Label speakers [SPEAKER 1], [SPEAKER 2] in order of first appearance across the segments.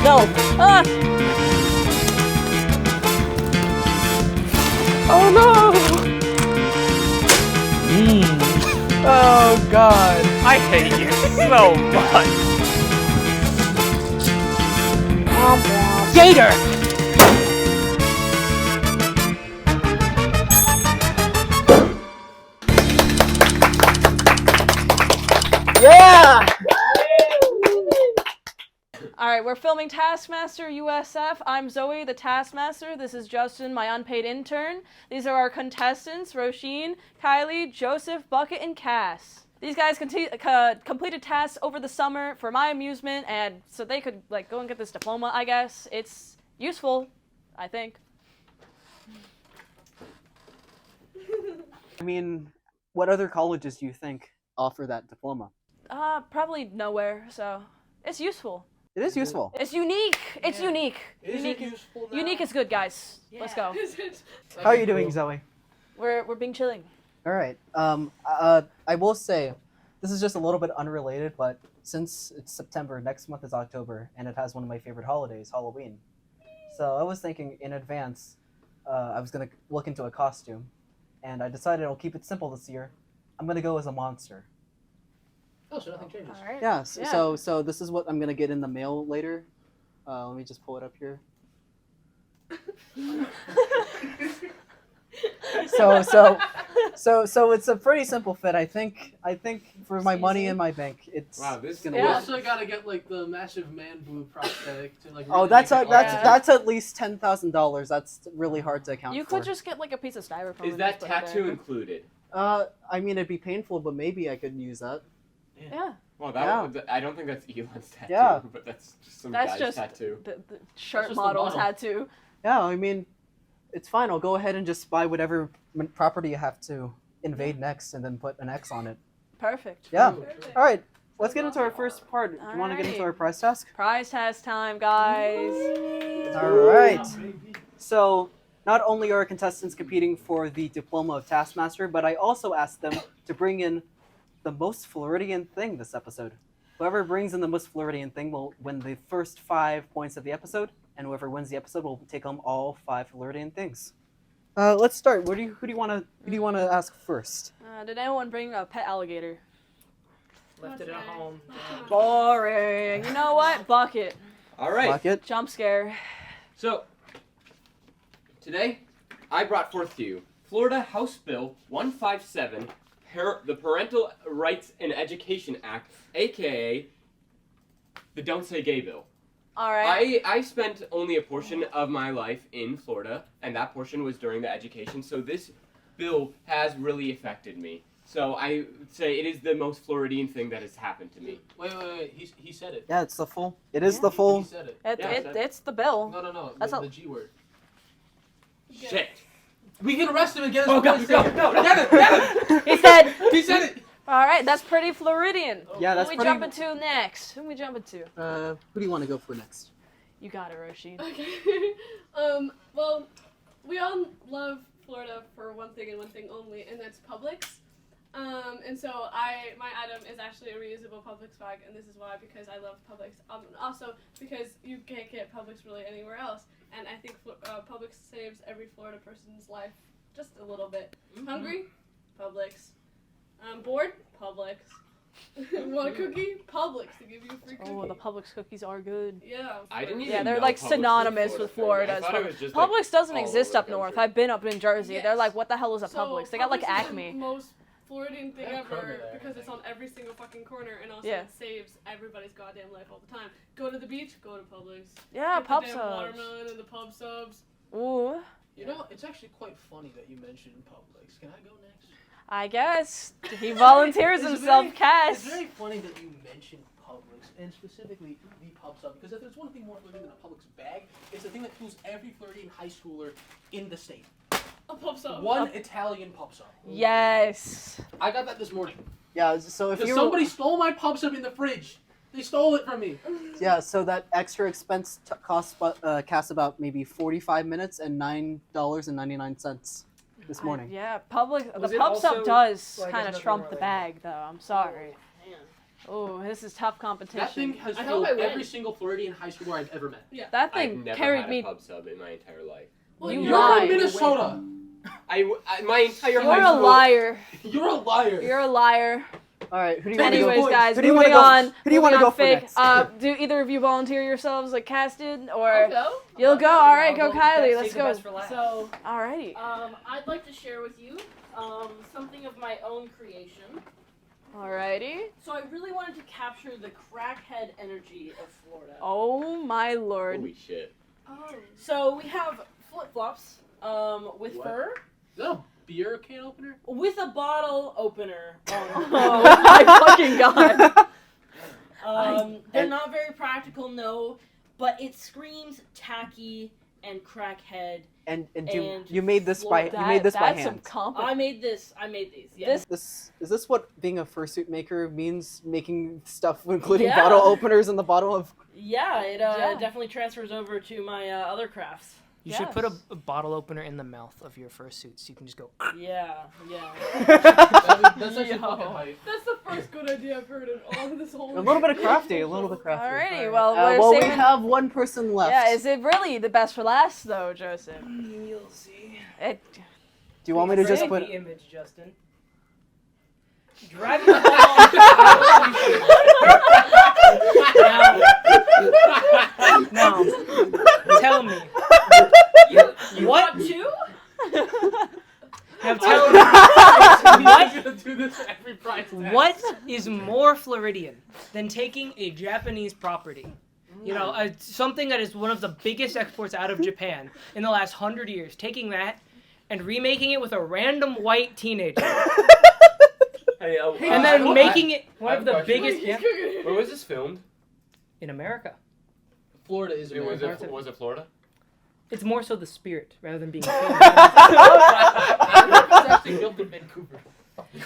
[SPEAKER 1] No! Ah! Oh no!
[SPEAKER 2] Oh God.
[SPEAKER 3] I hate you so much.
[SPEAKER 1] Gator! Yeah!
[SPEAKER 4] Alright, we're filming Taskmaster USF. I'm Zoe the Taskmaster. This is Justin, my unpaid intern. These are our contestants, Roisin, Kylie, Joseph, Bucket, and Cass. These guys completed tasks over the summer for my amusement, and so they could go and get this diploma, I guess. It's useful, I think.
[SPEAKER 2] I mean, what other colleges do you think offer that diploma?
[SPEAKER 4] Probably nowhere, so it's useful.
[SPEAKER 2] It is useful.
[SPEAKER 4] It's unique. It's unique.
[SPEAKER 5] Is it useful now?
[SPEAKER 4] Unique is good, guys. Let's go.
[SPEAKER 2] How are you doing, Zoe?
[SPEAKER 4] We're being chilling.
[SPEAKER 2] All right. I will say, this is just a little bit unrelated, but since it's September, next month is October, and it has one of my favorite holidays, Halloween. So I was thinking in advance, I was gonna look into a costume, and I decided I'll keep it simple this year. I'm gonna go as a monster.
[SPEAKER 5] Oh, so nothing changes.
[SPEAKER 4] All right.
[SPEAKER 2] Yeah. So this is what I'm gonna get in the mail later. Let me just pull it up here. So it's a pretty simple fit. I think for my money in my bank, it's gonna
[SPEAKER 5] You
[SPEAKER 2] work.
[SPEAKER 5] also gotta get like the massive man boob prosthetic to like.
[SPEAKER 2] Oh,
[SPEAKER 5] really
[SPEAKER 2] that's
[SPEAKER 5] make it
[SPEAKER 2] that's at least $10,000. That's really hard to account
[SPEAKER 4] You
[SPEAKER 2] for.
[SPEAKER 4] could just get a piece of styrofoam.
[SPEAKER 6] Is
[SPEAKER 4] and
[SPEAKER 6] that
[SPEAKER 4] just put it
[SPEAKER 6] tattoo
[SPEAKER 4] there.
[SPEAKER 6] included?
[SPEAKER 2] I mean, it'd be painful, but maybe I could use that.
[SPEAKER 4] Yeah.
[SPEAKER 6] Well, I don't think that's Elon's tattoo,
[SPEAKER 2] Yeah.
[SPEAKER 6] but that's just some
[SPEAKER 4] That's
[SPEAKER 6] guy's
[SPEAKER 4] just
[SPEAKER 6] tattoo.
[SPEAKER 4] the shirt
[SPEAKER 5] just the
[SPEAKER 4] model
[SPEAKER 5] model.
[SPEAKER 4] tattoo.
[SPEAKER 2] Yeah, I mean, it's fine. I'll go ahead and just buy whatever property you have to invade next, and then put an X on it.
[SPEAKER 4] Perfect.
[SPEAKER 2] Yeah.
[SPEAKER 4] Perfect.
[SPEAKER 2] All right. Let's get into our first part. Do you want to get into our prize task?
[SPEAKER 4] Prize test time, guys.
[SPEAKER 2] All right. So, not only are contestants competing for the diploma of Taskmaster, but I also asked them to bring in the most Floridian thing this episode. Whoever brings in the most Floridian thing will win the first 5 points of the episode, and whoever wins the episode will take home all 5 Floridian things. Let's start. Who do you want to ask first?
[SPEAKER 4] Did anyone bring a pet alligator?
[SPEAKER 5] Left it at home.
[SPEAKER 4] Boring. You know what? Bucket.
[SPEAKER 6] All right.
[SPEAKER 2] Bucket.
[SPEAKER 4] Jump scare.
[SPEAKER 6] So, today, I brought forth to you Florida House Bill 157, the Parental Rights and Education Act, aka the Don't Say Gay Bill.
[SPEAKER 4] All right.
[SPEAKER 6] I spent only a portion of my life in Florida, and that portion was during the education, so this bill has really affected me. So I would say it is the most Floridian thing that has happened to me.
[SPEAKER 5] Wait. He said it.
[SPEAKER 2] Yeah, it's the full. It is the full.
[SPEAKER 5] He said it.
[SPEAKER 4] It's the bill.
[SPEAKER 5] No.
[SPEAKER 4] That's
[SPEAKER 5] The G word.
[SPEAKER 6] Shit.
[SPEAKER 5] We can arrest him and get his
[SPEAKER 6] Oh, go,
[SPEAKER 5] voice
[SPEAKER 6] go,
[SPEAKER 5] in.
[SPEAKER 6] go.
[SPEAKER 5] Get it!
[SPEAKER 4] He said.
[SPEAKER 5] He said it!
[SPEAKER 4] All right, that's pretty Floridian.
[SPEAKER 2] Yeah, that's
[SPEAKER 4] Who we
[SPEAKER 2] pretty.
[SPEAKER 4] jumping to next? Who we jumping to?
[SPEAKER 2] Who do you want to go for next?
[SPEAKER 4] You got it, Roisin.
[SPEAKER 7] Okay. Well, we all love Florida for one thing and one thing only, and that's Publix. And so my item is actually a reusable Publix bag, and this is why, because I love Publix. Also because you can't get Publix really anywhere else, and I think Publix saves every Florida person's life just a little bit.
[SPEAKER 5] Mm-hmm.
[SPEAKER 7] Hungry? Publix. Bored? Publix. Want a cookie? Publix to give you a free cookie.
[SPEAKER 4] Oh, the Publix cookies are good.
[SPEAKER 7] Yeah.
[SPEAKER 6] I didn't even
[SPEAKER 4] Yeah, they're
[SPEAKER 6] know
[SPEAKER 4] like
[SPEAKER 6] Publix was
[SPEAKER 4] synonymous
[SPEAKER 6] Florida
[SPEAKER 4] with
[SPEAKER 6] thing.
[SPEAKER 4] Florida
[SPEAKER 6] I
[SPEAKER 4] as
[SPEAKER 6] thought
[SPEAKER 4] well.
[SPEAKER 6] it was just,
[SPEAKER 4] Publix doesn't
[SPEAKER 6] all
[SPEAKER 4] exist
[SPEAKER 6] over
[SPEAKER 4] up
[SPEAKER 6] the
[SPEAKER 4] north.
[SPEAKER 6] country.
[SPEAKER 4] I've been up in Jersey.
[SPEAKER 7] Yes.
[SPEAKER 4] They're like, what the hell is a
[SPEAKER 7] So,
[SPEAKER 4] Publix? They got like
[SPEAKER 7] Publix is
[SPEAKER 4] Acme.
[SPEAKER 7] the most Floridian thing
[SPEAKER 5] They have
[SPEAKER 7] ever
[SPEAKER 5] Kroger there,
[SPEAKER 7] because
[SPEAKER 5] I
[SPEAKER 7] it's
[SPEAKER 5] think.
[SPEAKER 7] on every single fucking corner, and also
[SPEAKER 4] Yeah.
[SPEAKER 7] it saves everybody's goddamn life all the time. Go to the beach, go to Publix.
[SPEAKER 4] Yeah,
[SPEAKER 7] Get
[SPEAKER 4] pub
[SPEAKER 7] the damn
[SPEAKER 4] subs.
[SPEAKER 7] watermelon and the pub subs.
[SPEAKER 4] Ooh,
[SPEAKER 5] You know, it's actually quite funny that you mentioned Publix. Can I go next?
[SPEAKER 4] I guess he volunteers
[SPEAKER 5] It's
[SPEAKER 4] himself,
[SPEAKER 5] very-
[SPEAKER 4] Cass.
[SPEAKER 5] It's very funny that you mentioned Publix, and specifically the pub sub, because if there's one thing more Floridian than a Publix bag, it's the thing that pulls every Floridian high schooler in the state.
[SPEAKER 7] A pub sub.
[SPEAKER 5] One Italian pub sub.
[SPEAKER 4] Yes.
[SPEAKER 5] I got that this morning.
[SPEAKER 2] Yeah. So if
[SPEAKER 5] Because
[SPEAKER 2] you
[SPEAKER 5] somebody stole my pub sub in the fridge. They stole it from me.
[SPEAKER 2] Yeah, so that extra expense costs about maybe 45 minutes and $9.99 this morning.
[SPEAKER 4] Yeah, Publix.
[SPEAKER 5] Was
[SPEAKER 4] The
[SPEAKER 5] it
[SPEAKER 4] pub sub
[SPEAKER 5] also-
[SPEAKER 4] does
[SPEAKER 5] well, I guess
[SPEAKER 4] kind of
[SPEAKER 5] nothing
[SPEAKER 4] trump
[SPEAKER 5] more
[SPEAKER 4] the
[SPEAKER 5] like-
[SPEAKER 4] bag, though. I'm sorry. Oh, this is tough competition.
[SPEAKER 5] That thing has
[SPEAKER 7] I hope
[SPEAKER 5] fooled
[SPEAKER 7] I win.
[SPEAKER 5] every single Floridian high schooler I've ever met.
[SPEAKER 7] Yeah.
[SPEAKER 4] That
[SPEAKER 6] I've
[SPEAKER 4] thing
[SPEAKER 6] never
[SPEAKER 4] carried
[SPEAKER 6] had
[SPEAKER 4] me.
[SPEAKER 6] a pub sub in my entire life.
[SPEAKER 7] Well,
[SPEAKER 4] You
[SPEAKER 5] You're
[SPEAKER 4] lied.
[SPEAKER 5] from Minnesota.
[SPEAKER 6] My entire
[SPEAKER 4] You're
[SPEAKER 6] high
[SPEAKER 4] a
[SPEAKER 6] school.
[SPEAKER 4] liar.
[SPEAKER 5] You're a liar.
[SPEAKER 4] You're a liar.
[SPEAKER 2] All right, who do you want to
[SPEAKER 4] Anyways,
[SPEAKER 2] go?
[SPEAKER 4] guys,
[SPEAKER 2] Who do you wanna
[SPEAKER 4] moving
[SPEAKER 2] go-
[SPEAKER 4] on.
[SPEAKER 2] who do you wanna
[SPEAKER 4] moving
[SPEAKER 2] go
[SPEAKER 4] on,
[SPEAKER 2] for
[SPEAKER 4] fake.
[SPEAKER 2] next?
[SPEAKER 4] Do either of you volunteer yourselves like Cass did, or
[SPEAKER 7] I'll go.
[SPEAKER 4] you'll go? All right, go
[SPEAKER 8] I'll
[SPEAKER 4] Kylie.
[SPEAKER 8] save
[SPEAKER 4] Let's
[SPEAKER 8] the
[SPEAKER 4] go.
[SPEAKER 8] best for last.
[SPEAKER 9] So,
[SPEAKER 4] Alrighty.
[SPEAKER 9] I'd like to share with you something of my own creation.
[SPEAKER 4] Alrighty.
[SPEAKER 9] So I really wanted to capture the crackhead energy of Florida.
[SPEAKER 4] Oh my lord.
[SPEAKER 6] Holy shit.
[SPEAKER 7] Oh.
[SPEAKER 9] So we have flip-flops with
[SPEAKER 5] What?
[SPEAKER 9] fur,
[SPEAKER 5] Is that a beer can opener?
[SPEAKER 9] with a bottle opener.
[SPEAKER 4] Oh my fucking god.
[SPEAKER 9] They're not very practical, no, but it screams tacky and crackhead.
[SPEAKER 2] And
[SPEAKER 9] And
[SPEAKER 2] you made this by
[SPEAKER 9] Florida.
[SPEAKER 2] you made this by
[SPEAKER 4] That's some
[SPEAKER 2] hand.
[SPEAKER 9] I made these. Yeah.
[SPEAKER 2] This is this what being a fursuit maker means? Making stuff including
[SPEAKER 9] Yeah.
[SPEAKER 2] bottle openers and the bottle of.
[SPEAKER 9] Yeah, it
[SPEAKER 4] Yeah.
[SPEAKER 9] definitely transfers over to my other crafts.
[SPEAKER 8] You should put a
[SPEAKER 4] Yes.
[SPEAKER 8] bottle opener in the mouth of your fursuit so you can just go.
[SPEAKER 9] Yeah.
[SPEAKER 5] That's actually fucking hype.
[SPEAKER 7] That's the first good idea I've heard in all of this whole.
[SPEAKER 2] A little bit of crafty, a little bit crafty.
[SPEAKER 4] Alrighty. Well,
[SPEAKER 2] Well,
[SPEAKER 4] we're
[SPEAKER 2] we
[SPEAKER 4] saving.
[SPEAKER 2] have one person left.
[SPEAKER 4] Yeah, is it really the best for last though, Joseph?
[SPEAKER 8] You'll see.
[SPEAKER 4] It.
[SPEAKER 2] Do you want me to just put?
[SPEAKER 8] the image, Justin? Dragon Ball. now, tell me.
[SPEAKER 9] You want two?
[SPEAKER 8] Now tell me.
[SPEAKER 5] I'm gonna do this for every prize tag.
[SPEAKER 8] What is more Floridian than taking a Japanese property? You know, something that is one of the biggest exports out of Japan in the last 100 years, taking that and remaking it with a random white teenager,
[SPEAKER 6] Hey,
[SPEAKER 8] and then making it one
[SPEAKER 6] I
[SPEAKER 8] of
[SPEAKER 6] have
[SPEAKER 8] the
[SPEAKER 6] a question.
[SPEAKER 8] biggest
[SPEAKER 6] Where was this filmed?
[SPEAKER 8] in America.
[SPEAKER 5] Florida is America.
[SPEAKER 6] Was it Florida?
[SPEAKER 8] It's more so the spirit rather than being filmed.
[SPEAKER 5] It's actually filmed in Vancouver.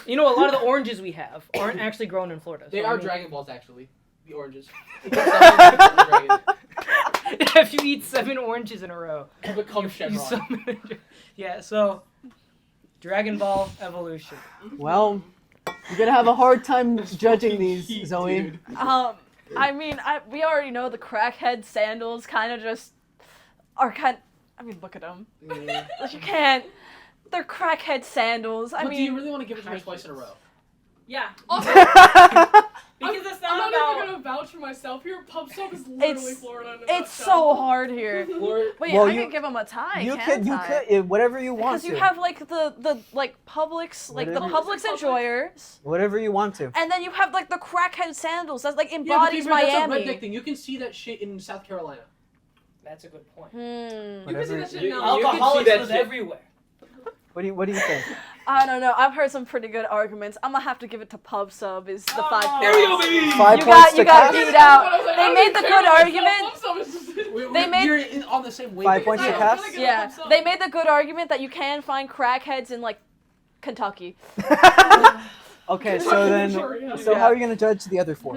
[SPEAKER 8] You know, a lot of the oranges we have aren't actually grown in Florida.
[SPEAKER 5] They
[SPEAKER 8] so I
[SPEAKER 5] are
[SPEAKER 8] mean,
[SPEAKER 5] Dragon Balls, actually. The oranges.
[SPEAKER 8] If you eat 7 oranges in a row,
[SPEAKER 5] You become
[SPEAKER 8] you
[SPEAKER 5] Shenron.
[SPEAKER 8] summon. Yeah, so Dragon Ball evolution.
[SPEAKER 2] Well, you're gonna have a hard time judging these,
[SPEAKER 5] heat,
[SPEAKER 2] Zoe.
[SPEAKER 5] dude.
[SPEAKER 4] I mean, we already know the crackhead sandals kind of just are kind. I mean, look at them. You can't. They're crackhead sandals. I
[SPEAKER 5] But
[SPEAKER 4] mean,
[SPEAKER 5] do you really want to give it to her twice in a row?
[SPEAKER 9] Yeah.
[SPEAKER 7] Because
[SPEAKER 9] it's
[SPEAKER 7] I'm
[SPEAKER 9] not
[SPEAKER 7] not
[SPEAKER 9] about.
[SPEAKER 7] even gonna vouch for myself here. Pub sub is literally
[SPEAKER 4] It's-
[SPEAKER 7] Florida. in a
[SPEAKER 4] it's
[SPEAKER 7] nutshell.
[SPEAKER 4] so hard here.
[SPEAKER 5] Or
[SPEAKER 4] Wait,
[SPEAKER 2] Well,
[SPEAKER 4] I
[SPEAKER 2] you-
[SPEAKER 4] could give them a tie.
[SPEAKER 2] You
[SPEAKER 4] can't
[SPEAKER 2] could,
[SPEAKER 4] I?
[SPEAKER 2] whatever you want
[SPEAKER 4] Because you
[SPEAKER 2] to.
[SPEAKER 4] have like the like Publix, like the
[SPEAKER 2] Whatever.
[SPEAKER 4] Publix enjoyers,
[SPEAKER 2] Whatever you want to.
[SPEAKER 4] and then you have like the crackhead sandals. That's like
[SPEAKER 5] yeah, but
[SPEAKER 4] embodies
[SPEAKER 5] that's a
[SPEAKER 4] Miami.
[SPEAKER 5] redneck thing. You can see that shit in South Carolina.
[SPEAKER 8] That's a good point.
[SPEAKER 4] Hmm.
[SPEAKER 7] You can see
[SPEAKER 2] Whatever.
[SPEAKER 7] that shit
[SPEAKER 6] You-
[SPEAKER 7] now.
[SPEAKER 6] you can see
[SPEAKER 8] Alcoholics
[SPEAKER 6] that
[SPEAKER 8] live
[SPEAKER 6] shit.
[SPEAKER 8] everywhere.
[SPEAKER 2] What do you think?
[SPEAKER 4] I don't know. I've heard some pretty good arguments. I'm gonna have to give it to Pub Sub. Is the 5 points.
[SPEAKER 6] There we go, baby!
[SPEAKER 2] 5
[SPEAKER 4] You
[SPEAKER 2] points
[SPEAKER 4] got
[SPEAKER 2] to
[SPEAKER 4] beat
[SPEAKER 2] Cass.
[SPEAKER 4] out.
[SPEAKER 7] They
[SPEAKER 4] They made the good argument. They made-
[SPEAKER 5] You're on the same wave.
[SPEAKER 2] 5 points to
[SPEAKER 7] Yeah,
[SPEAKER 2] Cass.
[SPEAKER 7] really good.
[SPEAKER 4] Yeah,
[SPEAKER 7] Pub Sub.
[SPEAKER 4] they made the good argument that you can find crackheads in like Kentucky.
[SPEAKER 2] Okay, so then,
[SPEAKER 7] Sure, yeah.
[SPEAKER 2] so how are you gonna judge the other 4?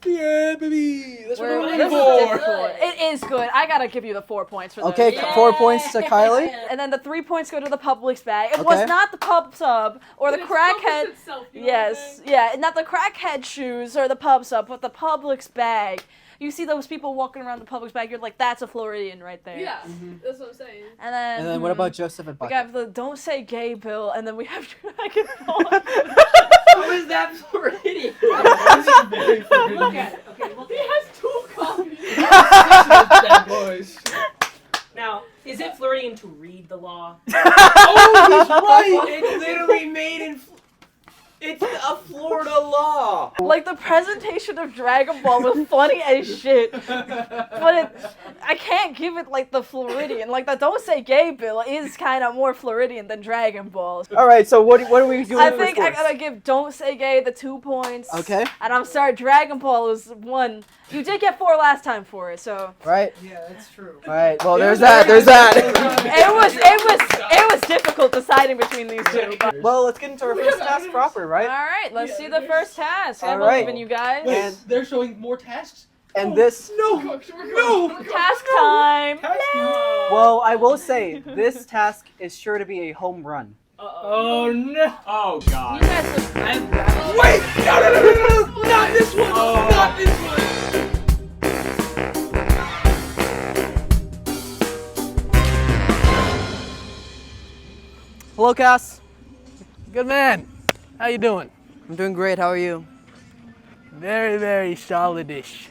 [SPEAKER 5] Yeah, baby. That's what
[SPEAKER 4] We're-
[SPEAKER 5] we're
[SPEAKER 4] this
[SPEAKER 5] looking
[SPEAKER 4] is
[SPEAKER 5] for.
[SPEAKER 4] difficult. It is good. I gotta give you the 4 points for this.
[SPEAKER 2] Okay, 4 points to Kylie.
[SPEAKER 4] And then the 3 points go to the Publix bag. It
[SPEAKER 2] Okay.
[SPEAKER 4] was not the Pub Sub or the
[SPEAKER 7] It's Publix
[SPEAKER 4] crackhead.
[SPEAKER 7] itself, you know what I'm
[SPEAKER 4] Yes,
[SPEAKER 7] saying?
[SPEAKER 4] yeah, not the crackhead shoes or the Pub Sub, but the Publix bag. You see those people walking around the Publix bag, you're like, that's a Floridian right there.
[SPEAKER 7] Yeah, that's what I'm saying.
[SPEAKER 4] And then,
[SPEAKER 2] And then what about Joseph and
[SPEAKER 4] we
[SPEAKER 2] Bucket?
[SPEAKER 4] have the Don't Say Gay bill, and then we have Dragon Ball.
[SPEAKER 6] How is that Floridian?
[SPEAKER 5] This is very Floridian.
[SPEAKER 8] Look at it. Okay, look
[SPEAKER 7] He
[SPEAKER 8] at
[SPEAKER 7] has 2 copies.
[SPEAKER 5] Bad boys.
[SPEAKER 8] it. Now, is it Floridian to read the law?
[SPEAKER 6] Oh, he's right! It's literally made in... It's a Florida law!
[SPEAKER 4] Like, the presentation of Dragon Ball was funny as shit. But I can't give it, like, the Floridian. Like, the Don't Say Gay bill is kind of more Floridian than Dragon Ball.
[SPEAKER 2] All right, so what are we doing?
[SPEAKER 4] I
[SPEAKER 2] for
[SPEAKER 4] think I
[SPEAKER 2] scores?
[SPEAKER 4] gotta give Don't Say Gay the 2 points.
[SPEAKER 2] Okay.
[SPEAKER 4] And I'm sorry, Dragon Ball is 1. You did get 4 last time for it, so
[SPEAKER 2] Right.
[SPEAKER 8] Yeah, that's true.
[SPEAKER 2] All right. Well, there's that. There's that.
[SPEAKER 4] it was difficult deciding between these 2. But...
[SPEAKER 2] Well, let's get into our first task proper,
[SPEAKER 4] All
[SPEAKER 2] right?
[SPEAKER 4] right, let's
[SPEAKER 7] Yeah,
[SPEAKER 4] see the first task. I
[SPEAKER 2] All right.
[SPEAKER 4] believe in you guys.
[SPEAKER 5] Wait,
[SPEAKER 2] And-
[SPEAKER 5] they're showing more tasks?
[SPEAKER 2] And this.
[SPEAKER 5] No!
[SPEAKER 4] Task time.
[SPEAKER 2] Well, I will say this task is sure to be a home run.
[SPEAKER 8] Oh no!
[SPEAKER 6] Oh
[SPEAKER 4] You
[SPEAKER 6] god.
[SPEAKER 4] guys look.
[SPEAKER 5] Wait! No! Not this one!
[SPEAKER 6] Oh.
[SPEAKER 5] Not this one!
[SPEAKER 2] Hello, Cass.
[SPEAKER 5] Good man. How you doing?
[SPEAKER 2] I'm doing great. How are you?
[SPEAKER 5] Very, very solidish.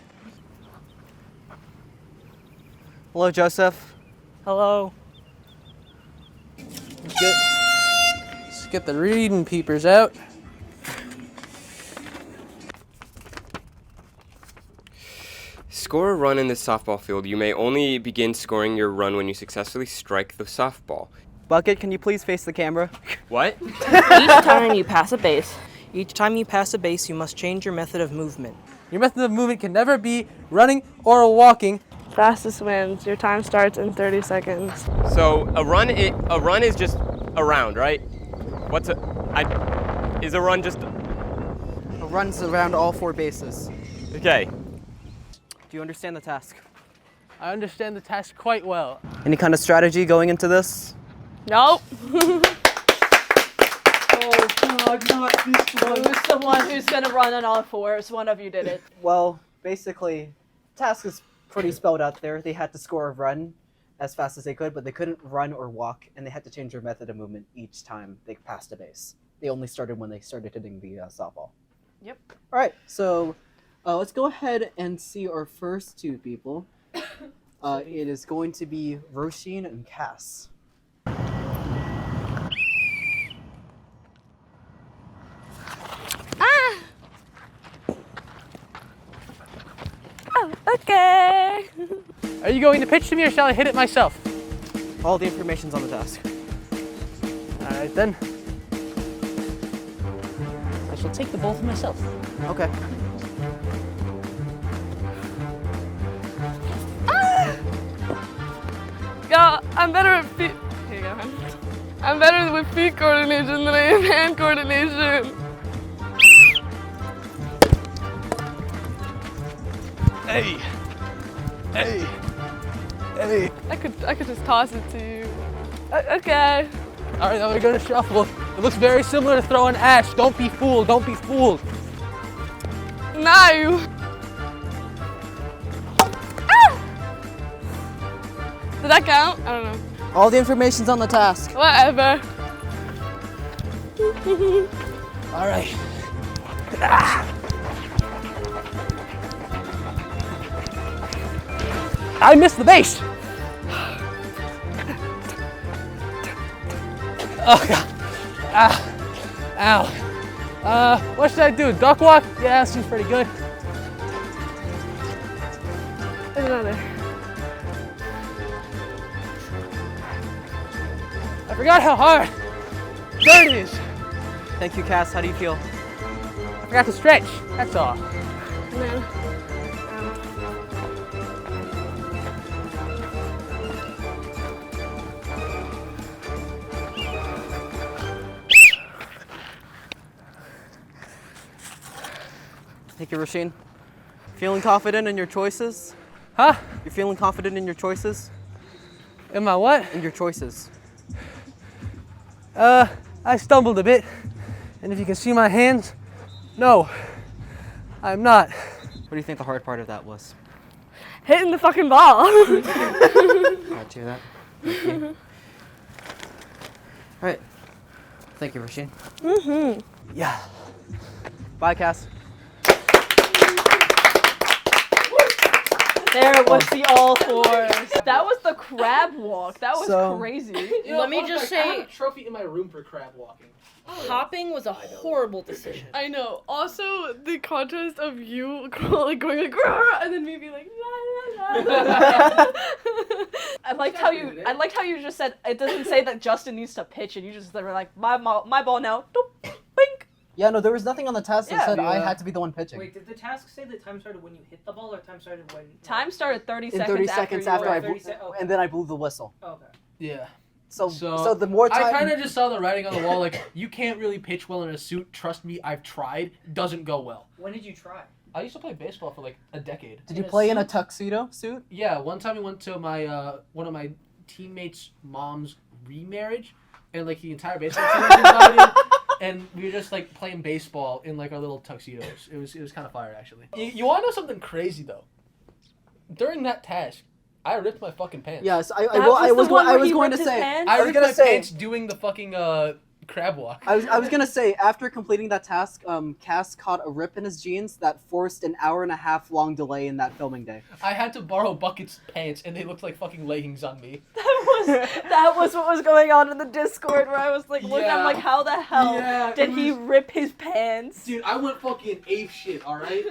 [SPEAKER 2] Hello, Joseph.
[SPEAKER 8] Hello.
[SPEAKER 5] Let's get the reading peepers out.
[SPEAKER 6] Score a run in this softball field. You may only begin scoring your run when you successfully strike the softball.
[SPEAKER 2] Bucket, can you please face the camera?
[SPEAKER 6] What?
[SPEAKER 9] Each time you pass a base,
[SPEAKER 8] Each time you pass a base, you must change your method of movement.
[SPEAKER 5] Your method of movement can never be running or walking.
[SPEAKER 7] Fastest wins. Your time starts in 30 seconds.
[SPEAKER 6] So a run is just a round, right? Is a run just
[SPEAKER 2] It runs around all 4 bases.
[SPEAKER 6] okay?
[SPEAKER 2] Do you understand the task?
[SPEAKER 5] I understand the task quite well.
[SPEAKER 2] Any kind of strategy going into this?
[SPEAKER 7] Nope.
[SPEAKER 2] Oh God, not this one.
[SPEAKER 4] Who's the one who's gonna run on all 4s? One of you did it.
[SPEAKER 2] Well, basically, the task is pretty spelled out there. They had to score a run as fast as they could, but they couldn't run or walk, and they had to change their method of movement each time they passed a base. They only started when they started hitting the softball.
[SPEAKER 4] Yep.
[SPEAKER 2] All right, so let's go ahead and see our first 2 people. It is going to be Roisin and Cass.
[SPEAKER 7] Okay.
[SPEAKER 5] Are you going to pitch to me or shall I hit it myself?
[SPEAKER 2] All the information's on the task.
[SPEAKER 5] All right then. I shall take the ball for myself.
[SPEAKER 2] Okay.
[SPEAKER 7] Yeah, I'm better at feet. Here you go, hon. I'm better with feet coordination than I am hand coordination.
[SPEAKER 5] Hey. Hey. Hey.
[SPEAKER 7] I could just toss it to you. Okay.
[SPEAKER 5] All right, now we're gonna shuffle. It looks very similar to throwing ash. Don't be fooled. Don't be fooled.
[SPEAKER 7] No. Did that count? I don't know.
[SPEAKER 2] All the information's on the task.
[SPEAKER 7] Whatever.
[SPEAKER 5] All right. I missed the base. Oh God. Ow. What should I do? Duck walk? Yeah, that seems pretty good.
[SPEAKER 7] There's another.
[SPEAKER 5] I forgot how hard dirt it is.
[SPEAKER 2] Thank you, Cass. How do you feel?
[SPEAKER 5] I forgot to stretch. That's all.
[SPEAKER 7] No.
[SPEAKER 2] Thank you, Roisin. Feeling confident in your choices?
[SPEAKER 5] Huh?
[SPEAKER 2] You're feeling confident in your choices?
[SPEAKER 5] In my what?
[SPEAKER 2] In your choices.
[SPEAKER 5] I stumbled a bit. And if you can see my hands, no, I'm not.
[SPEAKER 2] What do you think the hard part of that was?
[SPEAKER 7] Hitting the fucking ball.
[SPEAKER 2] Glad to hear that. Thank you. All right. Thank you, Roisin.
[SPEAKER 7] Mm-hmm.
[SPEAKER 2] Yeah. Bye, Cass.
[SPEAKER 4] There was the all 4s. That was the crab walk. That was
[SPEAKER 2] So-
[SPEAKER 4] crazy.
[SPEAKER 8] Let me just
[SPEAKER 5] I have
[SPEAKER 8] say,
[SPEAKER 5] a trophy in my room for crab walking.
[SPEAKER 8] hopping was a horrible decision.
[SPEAKER 7] I know. Also, the contrast of you like going like "Rah," and then me being like la, la, la, la.
[SPEAKER 4] I liked how you just said it doesn't say that Justin needs to pitch, and you just were like my ball now. Doop, bink.
[SPEAKER 2] Yeah, no, there was nothing on the task that
[SPEAKER 4] Yeah.
[SPEAKER 2] said I
[SPEAKER 5] Yeah.
[SPEAKER 2] had to be the one pitching.
[SPEAKER 8] Wait, did the task say the time started when you hit the ball or time started when...
[SPEAKER 4] Time started 30
[SPEAKER 2] In
[SPEAKER 4] seconds
[SPEAKER 2] 30 seconds after I
[SPEAKER 8] 30 se- okay.
[SPEAKER 2] and then I blew the whistle.
[SPEAKER 8] Okay.
[SPEAKER 5] Yeah.
[SPEAKER 2] So
[SPEAKER 5] So,
[SPEAKER 2] the more time
[SPEAKER 5] I kind of just saw the writing on the wall, like, you can't really pitch well in a suit. Trust me, I've tried. Doesn't go well.
[SPEAKER 8] When did you try?
[SPEAKER 5] I used to play baseball for like a decade.
[SPEAKER 2] Did you
[SPEAKER 8] in a
[SPEAKER 2] play in a
[SPEAKER 8] suit?
[SPEAKER 2] tuxedo suit?
[SPEAKER 5] Yeah, one time we went to my one of my teammates' mom's remarriage, and like the entire baseball team was invited, and we were just like playing baseball in like our little tuxedos. It was kind of fire actually. You want to know something crazy though? During that task, I ripped my fucking pants.
[SPEAKER 2] Yes, I was going to say.
[SPEAKER 5] I ripped my pants doing the fucking crab walk.
[SPEAKER 2] I was gonna say, after completing that task, Cass caught a rip in his jeans that forced an 1.5 hour long delay in that filming day.
[SPEAKER 5] I had to borrow Bucket's pants, and they looked like fucking leggings on me.
[SPEAKER 4] That was what was going on in the Discord, where I was like, looking, I'm like, how the hell did he rip his pants?
[SPEAKER 5] Dude, I went fucking ape shit, alright?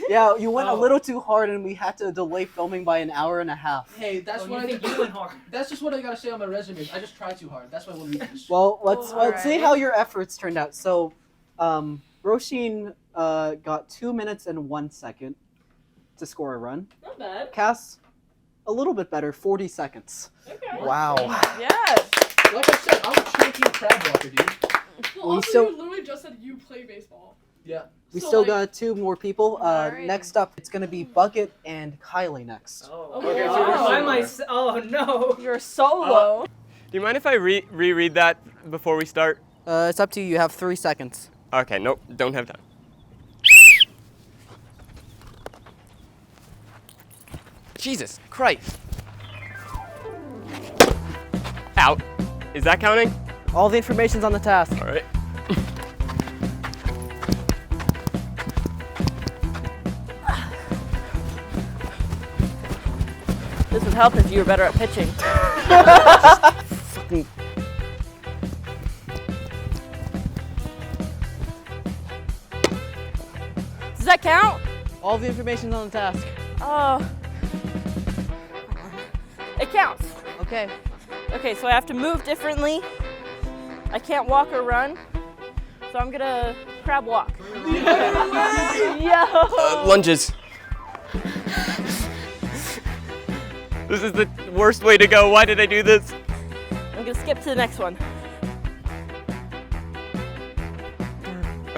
[SPEAKER 2] Yeah, you went a little too hard, and we had to delay filming by an 1.5 hours.
[SPEAKER 5] Hey, that's what I think you went hard. That's just what I gotta say on my resume. I just tried too hard. That's my one weakness.
[SPEAKER 2] Well, let's see how your efforts turned out. So, Roisin got 2 minutes and 1 second to score a run.
[SPEAKER 9] Not bad.
[SPEAKER 2] Cass, a little bit better, 40 seconds.
[SPEAKER 9] Okay.
[SPEAKER 2] Wow.
[SPEAKER 4] Yes.
[SPEAKER 5] Like I said, I'm a champion crab walker, dude.
[SPEAKER 7] Well,
[SPEAKER 2] We
[SPEAKER 7] also,
[SPEAKER 2] still-
[SPEAKER 7] you literally just said you play baseball.
[SPEAKER 5] Yeah.
[SPEAKER 2] We
[SPEAKER 7] So,
[SPEAKER 2] still
[SPEAKER 7] like-
[SPEAKER 2] got 2 more people.
[SPEAKER 4] Alright.
[SPEAKER 2] Next up, it's gonna be Bucket and Kylie next.
[SPEAKER 8] Oh,
[SPEAKER 9] Okay, so
[SPEAKER 8] wow.
[SPEAKER 9] we're
[SPEAKER 8] Why am I oh no.
[SPEAKER 4] You're solo.
[SPEAKER 3] Do you mind if I reread that before we start?
[SPEAKER 2] It's up to you. You have 3 seconds.
[SPEAKER 3] Okay, nope, don't have time. Jesus Christ. Out. Is that counting?
[SPEAKER 2] All the information's on the task.
[SPEAKER 3] All right.
[SPEAKER 4] This would help if you were better at pitching.
[SPEAKER 2] Fucking-
[SPEAKER 4] Does that count?
[SPEAKER 2] All the information's on the task.
[SPEAKER 4] Oh. It counts.
[SPEAKER 2] Okay.
[SPEAKER 4] Okay, so I have to move differently. I can't walk or run. So I'm gonna crab walk. Yo!
[SPEAKER 3] Lunges. This is the worst way to go. Why did I do this?
[SPEAKER 4] I'm gonna skip to the next one.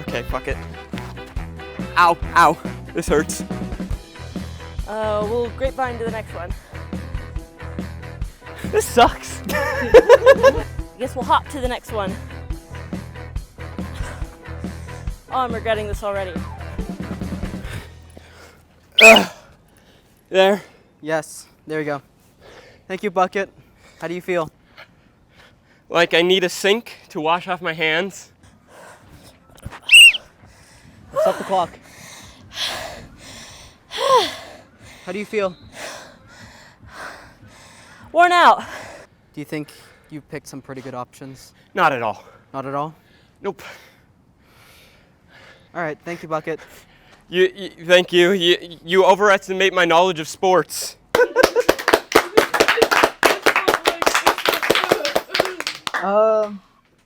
[SPEAKER 3] Okay, fuck it. Ow, ow. This hurts.
[SPEAKER 4] We'll grapevine to the next one.
[SPEAKER 3] This sucks.
[SPEAKER 4] I guess we'll hop to the next one. Oh, I'm regretting this already.
[SPEAKER 3] There.
[SPEAKER 2] Yes. There you go. Thank you, Bucket. How do you feel?
[SPEAKER 3] Like I need a sink to wash off my hands.
[SPEAKER 2] Stop the clock. How do you feel?
[SPEAKER 4] Worn out.
[SPEAKER 2] Do you think you picked some pretty good options?
[SPEAKER 3] Not at all.
[SPEAKER 2] Not at all?
[SPEAKER 3] Nope.
[SPEAKER 2] All right. Thank you, Bucket.
[SPEAKER 3] Thank you. You overestimate my knowledge of sports.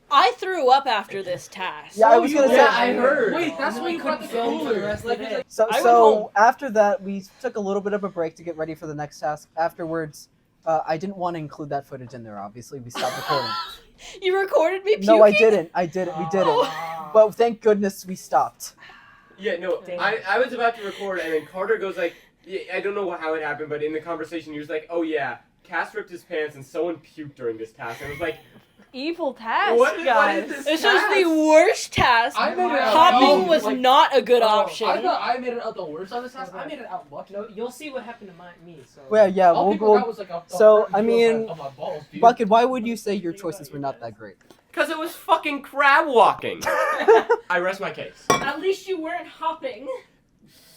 [SPEAKER 9] I threw up after this task.
[SPEAKER 2] Yeah, I was gonna say.
[SPEAKER 5] I heard. Wait, that's why you brought the
[SPEAKER 8] film for the
[SPEAKER 5] cooler.
[SPEAKER 8] rest of the day.
[SPEAKER 2] So,
[SPEAKER 8] I went
[SPEAKER 2] so
[SPEAKER 8] home.
[SPEAKER 2] after that, we took a little bit of a break to get ready for the next task. Afterwards, I didn't want to include that footage in there. Obviously, we stopped recording.
[SPEAKER 9] You recorded me puking?
[SPEAKER 2] No, I didn't. We didn't. But thank goodness we stopped.
[SPEAKER 6] Yeah, no, I was about to record, and then Carter goes like, yeah, I don't know how it happened, but in the conversation he was like, oh yeah, Cass ripped his pants and someone puked during this task. And I was like,
[SPEAKER 4] Evil task,
[SPEAKER 6] what
[SPEAKER 4] guys.
[SPEAKER 6] is this
[SPEAKER 9] This
[SPEAKER 6] task?
[SPEAKER 9] was the worst task.
[SPEAKER 5] I made it out.
[SPEAKER 9] Hopping was
[SPEAKER 5] like,
[SPEAKER 9] not a good option.
[SPEAKER 5] I thought I made it out the worst on this task. I made it out much.
[SPEAKER 8] No, you'll see what happened to me. So.
[SPEAKER 2] Well, yeah,
[SPEAKER 5] All
[SPEAKER 2] we'll
[SPEAKER 5] people
[SPEAKER 2] go.
[SPEAKER 5] got was like a
[SPEAKER 2] So,
[SPEAKER 5] a
[SPEAKER 2] I mean,
[SPEAKER 5] of my balls, dude.
[SPEAKER 2] Bucket, why would you say your choices were not that great?
[SPEAKER 6] Because it was fucking crab walking. I rest my case.
[SPEAKER 9] At least you weren't hopping.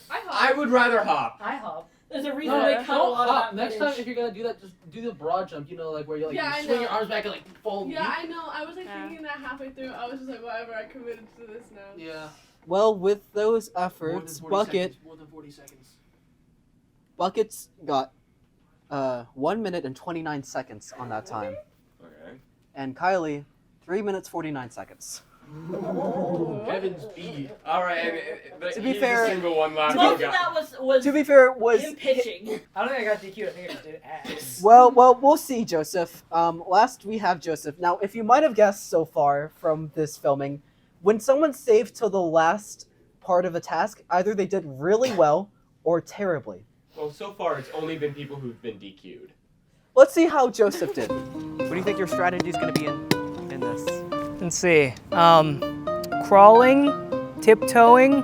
[SPEAKER 6] I would rather hop.
[SPEAKER 8] I hop.
[SPEAKER 9] There's a reason
[SPEAKER 5] No,
[SPEAKER 9] they cut a
[SPEAKER 5] don't
[SPEAKER 9] lot of
[SPEAKER 5] hop.
[SPEAKER 9] that
[SPEAKER 5] Next
[SPEAKER 9] footage.
[SPEAKER 5] time, if you're gonna do that, just do the broad jump. You know, like where you like
[SPEAKER 7] Yeah, I
[SPEAKER 5] swing
[SPEAKER 7] know.
[SPEAKER 5] your arms back and like fold.
[SPEAKER 7] Yeah, I know. I was like
[SPEAKER 4] Yeah.
[SPEAKER 7] thinking that halfway through. I was just like, whatever. I committed to this now.
[SPEAKER 5] Yeah.
[SPEAKER 2] Well, with those
[SPEAKER 5] More than
[SPEAKER 2] efforts,
[SPEAKER 5] 40
[SPEAKER 2] Bucket,
[SPEAKER 5] seconds. More than 40 seconds.
[SPEAKER 2] Bucket's got 1 minute and 29 seconds on that time,
[SPEAKER 6] Okay.
[SPEAKER 2] and Kylie 3 minutes 49 seconds.
[SPEAKER 5] Kevin's B.
[SPEAKER 6] All right, but
[SPEAKER 2] To be
[SPEAKER 6] he's
[SPEAKER 2] fair-
[SPEAKER 6] the single one left.
[SPEAKER 9] Most
[SPEAKER 6] who
[SPEAKER 9] of
[SPEAKER 6] got-
[SPEAKER 9] that was
[SPEAKER 2] To be fair, it was
[SPEAKER 9] him pitching.
[SPEAKER 8] I don't think I got DQ. I think I just did ass.
[SPEAKER 2] well, we'll see, Joseph. Last we have Joseph. Now, if you might have guessed so far from this filming, when someone saved till the last part of a task, either they did really well or terribly.
[SPEAKER 6] Well, so far it's only been people who've been DQ'd.
[SPEAKER 2] Let's see how Joseph did. What do you think your strategy is going to be in this.
[SPEAKER 8] Let's see. Crawling, tiptoeing,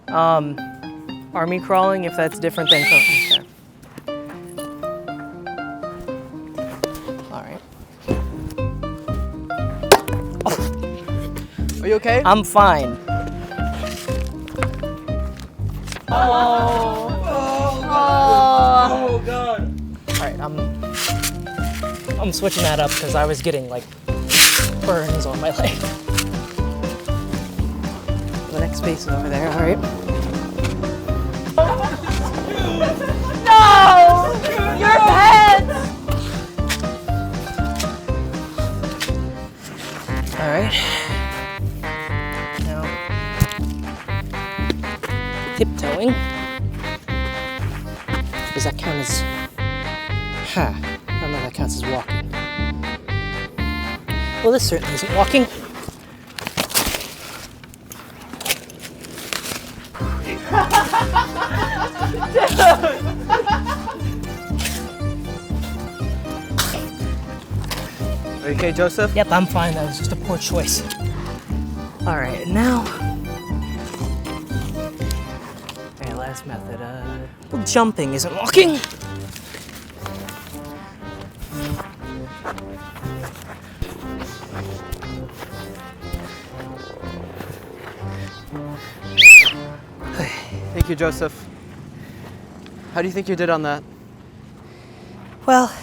[SPEAKER 8] army crawling, if that's different than cooking. All right.
[SPEAKER 2] Are you okay?
[SPEAKER 8] I'm fine.
[SPEAKER 9] Oh.
[SPEAKER 5] Oh god.
[SPEAKER 8] All right, I'm switching that up because I was getting like burns on my leg. The next space is over there. All right.
[SPEAKER 4] No! Your head!
[SPEAKER 8] All right. Now, tiptoeing. Does that count as? I don't know if that counts as walking. Well, this certainly isn't walking.
[SPEAKER 2] Are you okay, Joseph?
[SPEAKER 8] Yep, I'm fine. That was just a poor choice. All right, now. Okay, last method. Well, jumping isn't walking.
[SPEAKER 2] Thank you, Joseph. How do you think you did on that?
[SPEAKER 8] Well,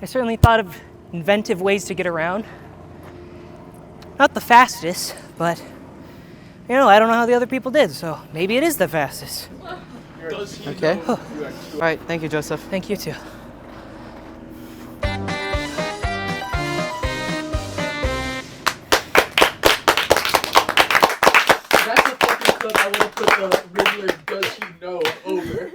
[SPEAKER 8] I certainly thought of inventive ways to get around. Not the fastest, but you know, I don't know how the other people did, so maybe it is the fastest.
[SPEAKER 2] Okay. All right. Thank you, Joseph.
[SPEAKER 8] Thank you too.
[SPEAKER 5] That's the fucking clip I would have put the Riddler does he know over.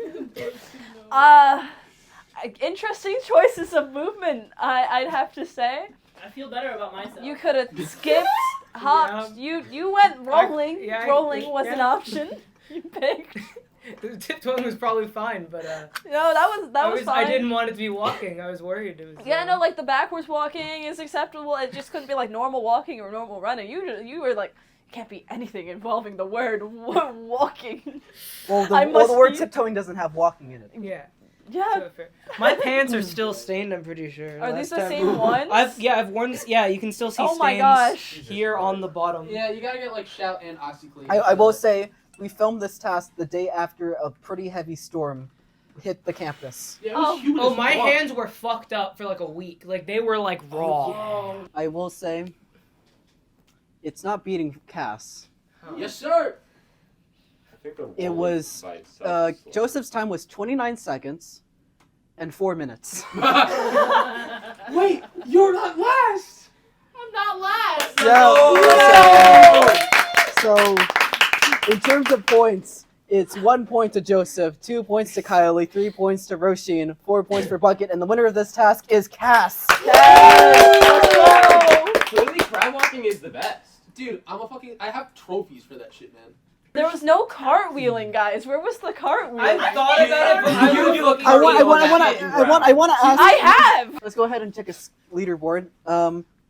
[SPEAKER 4] Interesting choices of movement, I'd have to say.
[SPEAKER 9] I feel better about myself.
[SPEAKER 4] You could have skipped, hopped. You went rolling. Rolling was an option. You picked.
[SPEAKER 8] The tiptoeing was probably fine, but
[SPEAKER 4] No, that was fine.
[SPEAKER 8] I didn't want it to be walking. I was worried. It was.
[SPEAKER 4] Yeah, no, like the backwards walking is acceptable. It just couldn't be like normal walking or normal running. You were like, it can't be anything involving the word walking.
[SPEAKER 2] Well,
[SPEAKER 4] I
[SPEAKER 2] the
[SPEAKER 4] must
[SPEAKER 2] word
[SPEAKER 4] be-
[SPEAKER 2] tiptoeing doesn't have walking in it.
[SPEAKER 8] Yeah.
[SPEAKER 4] Yeah.
[SPEAKER 8] So fair. My pants are still stained. I'm pretty sure.
[SPEAKER 4] Are
[SPEAKER 8] Last
[SPEAKER 4] these the
[SPEAKER 8] time-
[SPEAKER 4] same ones?
[SPEAKER 8] I've worn. Yeah, you can still see
[SPEAKER 4] Oh
[SPEAKER 8] stains
[SPEAKER 4] my gosh.
[SPEAKER 8] here on the bottom.
[SPEAKER 5] Yeah, you gotta get like Shout and OxyClean.
[SPEAKER 2] I will say, we filmed this task the day after a pretty heavy storm hit the campus.
[SPEAKER 5] Yeah, it was humid
[SPEAKER 8] Oh,
[SPEAKER 5] as
[SPEAKER 8] my
[SPEAKER 5] fuck.
[SPEAKER 8] hands were fucked up for like a week. Like they were like raw.
[SPEAKER 2] I will say, it's not beating Cass.
[SPEAKER 5] Yes, sir.
[SPEAKER 6] I think the
[SPEAKER 2] It
[SPEAKER 6] rolling
[SPEAKER 2] was,
[SPEAKER 6] by itself is slow.
[SPEAKER 2] Joseph's time was 29 seconds and 4 minutes.
[SPEAKER 5] Wait, you're not last.
[SPEAKER 7] I'm not last.
[SPEAKER 2] So, in terms of points, it's 1 point to Joseph, 2 points to Kylie, 3 points to Roisin, 4 points for Bucket, and the winner of this task is Cass.
[SPEAKER 6] Clearly, crab walking is the best.
[SPEAKER 5] Dude, I have trophies for that shit, man.
[SPEAKER 4] There was no cartwheeling, guys. Where was the cartwheel?
[SPEAKER 8] I thought about it, but I
[SPEAKER 6] You
[SPEAKER 8] was
[SPEAKER 6] do
[SPEAKER 8] looking
[SPEAKER 6] a
[SPEAKER 2] I want to ask.
[SPEAKER 4] I have.
[SPEAKER 2] Let's go ahead and check a leaderboard.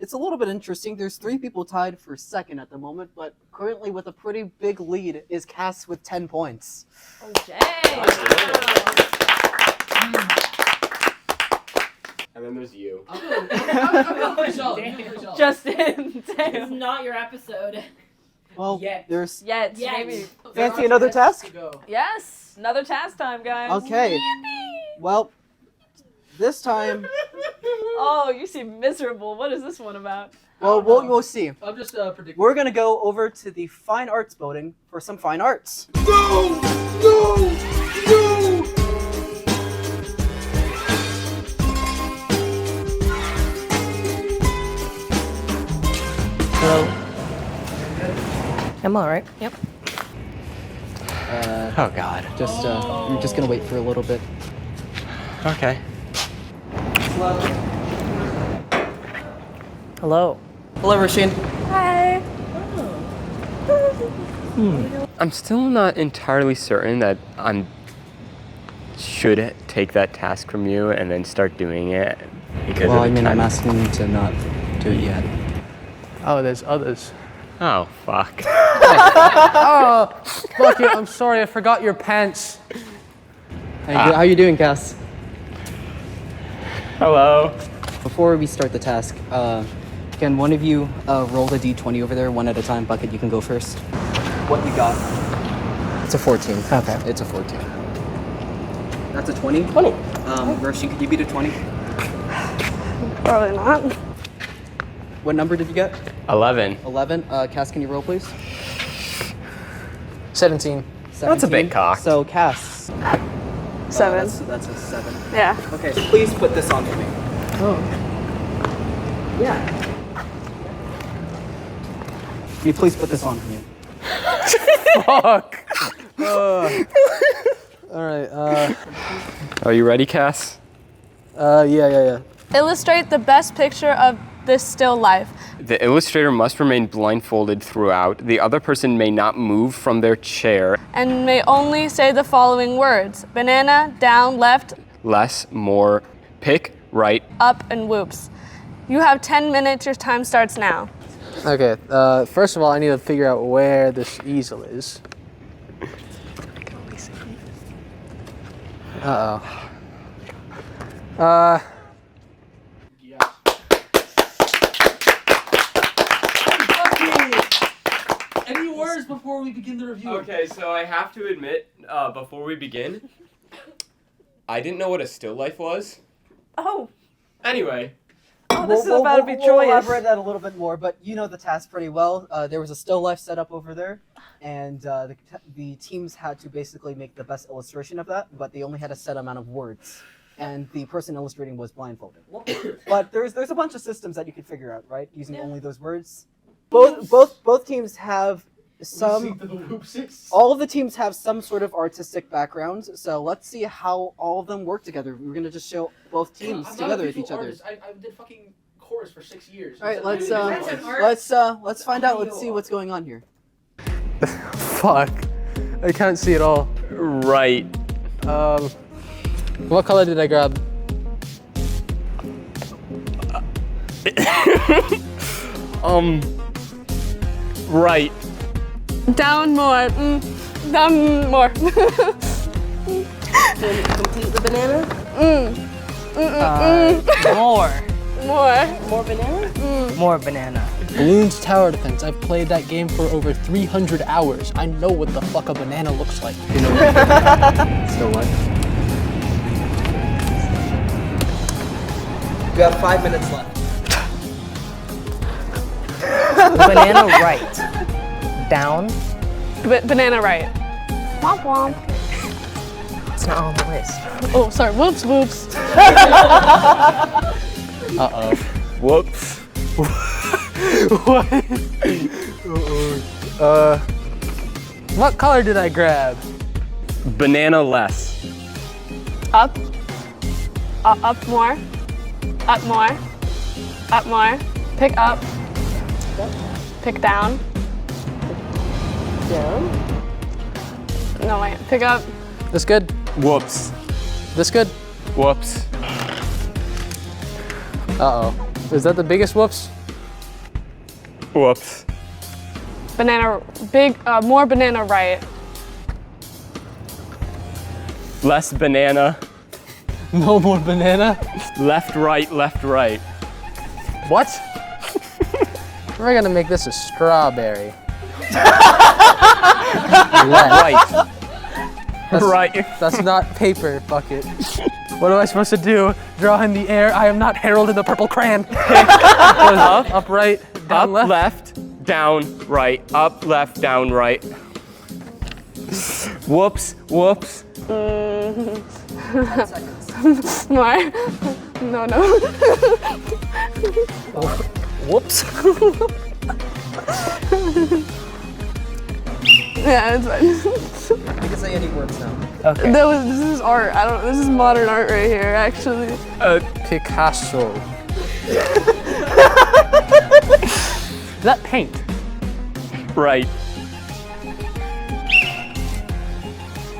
[SPEAKER 2] It's a little bit interesting. There's 3 people tied for second at the moment, but currently with a pretty big lead is Cass with 10 points.
[SPEAKER 4] Oh, dang.
[SPEAKER 6] And then there's you.
[SPEAKER 5] I'm feeling pretty solid.
[SPEAKER 4] Justin,
[SPEAKER 9] It's
[SPEAKER 4] damn.
[SPEAKER 9] not your episode.
[SPEAKER 2] Well,
[SPEAKER 8] Yet.
[SPEAKER 2] there's
[SPEAKER 4] Yet,
[SPEAKER 9] Yet.
[SPEAKER 4] maybe.
[SPEAKER 2] Fancy another task?
[SPEAKER 4] Yes, another task time, guys.
[SPEAKER 2] Okay. Well, this time,
[SPEAKER 4] Oh, you seem miserable. What is this one about?
[SPEAKER 2] well, we'll see.
[SPEAKER 5] I'm just predicting.
[SPEAKER 2] We're gonna go over to the Fine Arts building for some fine arts.
[SPEAKER 8] Hello. I'm all right. Yep.
[SPEAKER 3] Oh God.
[SPEAKER 2] I'm just gonna wait for a little bit.
[SPEAKER 3] Okay.
[SPEAKER 8] Hello.
[SPEAKER 2] Hello, Roisin.
[SPEAKER 4] Hi.
[SPEAKER 3] I'm still not entirely certain that I should take that task from you and then start doing it because of the time.
[SPEAKER 2] asking you to not do it yet.
[SPEAKER 5] Oh, there's others.
[SPEAKER 3] Oh, fuck.
[SPEAKER 5] Oh, Bucket, I'm sorry, I forgot your pants.
[SPEAKER 2] How you doing, Cass?
[SPEAKER 3] Hello.
[SPEAKER 2] Before we start the task, can one of you roll the d20 over there one at a time? Bucket, you can go first. What you got? It's a 14. Okay. It's a 14. That's a 20?
[SPEAKER 1] 20.
[SPEAKER 2] Roisin, could you beat a 20?
[SPEAKER 1] Probably not.
[SPEAKER 2] What number did you get?
[SPEAKER 3] 11.
[SPEAKER 2] 11. Cass, can you roll, please?
[SPEAKER 5] 17.
[SPEAKER 3] That's a bit cocked.
[SPEAKER 2] So, Cass.
[SPEAKER 1] 7.
[SPEAKER 2] That's a 7.
[SPEAKER 1] Yeah.
[SPEAKER 2] Okay, so please put this on for me.
[SPEAKER 5] Oh.
[SPEAKER 2] Yeah. Can you please put this on for me?
[SPEAKER 5] Fuck. All right.
[SPEAKER 3] Are you ready, Cass?
[SPEAKER 5] Yeah.
[SPEAKER 4] Illustrate the best picture of this still life.
[SPEAKER 3] The illustrator must remain blindfolded throughout. The other person may not move from their chair.
[SPEAKER 4] And may only say the following words: banana, down, left,
[SPEAKER 3] Less, more, pick, right.
[SPEAKER 4] up, and whoops. You have 10 minutes. Your time starts now.
[SPEAKER 5] Okay. First of all, I need to figure out where this easel is. Any words before we begin the review?
[SPEAKER 6] Okay, so I have to admit, before we begin, I didn't know what a still life was.
[SPEAKER 1] Oh.
[SPEAKER 6] Anyway,
[SPEAKER 1] This is about to be
[SPEAKER 2] We'll
[SPEAKER 1] joyous.
[SPEAKER 2] elaborate that a little bit more, but you know the task pretty well. There was a still life set up over there, and the teams had to basically make the best illustration of that, but they only had a set amount of words, and the person illustrating was blindfolded. But there's a bunch of systems that you could figure out, right, using only those words. Both teams have all of the teams have some sort of artistic background, so let's see how all of them work together. We're gonna just show both teams together with each other.
[SPEAKER 5] I did fucking chorus for 6 years.
[SPEAKER 2] All right, let's find out. Let's see what's going on here.
[SPEAKER 5] Fuck. I can't see it all.
[SPEAKER 3] Right.
[SPEAKER 5] What color did I grab?
[SPEAKER 3] Right.
[SPEAKER 1] Down more. Down more.
[SPEAKER 9] Complete the banana.
[SPEAKER 8] More.
[SPEAKER 1] More.
[SPEAKER 9] More banana.
[SPEAKER 8] More banana.
[SPEAKER 5] Balloons Tower Defense. I've played that game for over 300 hours. I know what the fuck a banana looks like.
[SPEAKER 2] You know what? Still what? You have 5 minutes left.
[SPEAKER 8] Banana right. Down.
[SPEAKER 1] Banana right. Womp womp.
[SPEAKER 8] It's not on the list.
[SPEAKER 1] Oh, sorry. Whoops, whoops.
[SPEAKER 5] Uh-oh.
[SPEAKER 3] Whoops.
[SPEAKER 5] What? What color did I grab?
[SPEAKER 3] Banana less.
[SPEAKER 1] Up. Up more. Up more. Up more. Pick up. Pick down.
[SPEAKER 9] Down.
[SPEAKER 1] No, wait. Pick up.
[SPEAKER 5] This good?
[SPEAKER 3] Whoops.
[SPEAKER 5] This good?
[SPEAKER 3] Whoops.
[SPEAKER 5] Uh-oh. Is that the biggest whoops?
[SPEAKER 3] Whoops.
[SPEAKER 1] Banana. More banana right.
[SPEAKER 3] Less banana.
[SPEAKER 5] No more banana?
[SPEAKER 3] Left, right, left, right.
[SPEAKER 5] What? We're gonna make this a strawberry.
[SPEAKER 3] Right. Right.
[SPEAKER 5] That's not paper, Bucket. What am I supposed to do? Draw in the air? I am not Harold in the purple crayon. Up, right, down,
[SPEAKER 3] Up,
[SPEAKER 5] left.
[SPEAKER 3] down, right. Up, left, down, right. Whoops, whoops.
[SPEAKER 1] More. No.
[SPEAKER 5] Whoops.
[SPEAKER 1] Yeah, it's fine.
[SPEAKER 2] You can say any words now.
[SPEAKER 8] Okay.
[SPEAKER 1] This is art. This is modern art right here, actually.
[SPEAKER 5] Picasso. Is that paint?
[SPEAKER 3] Right.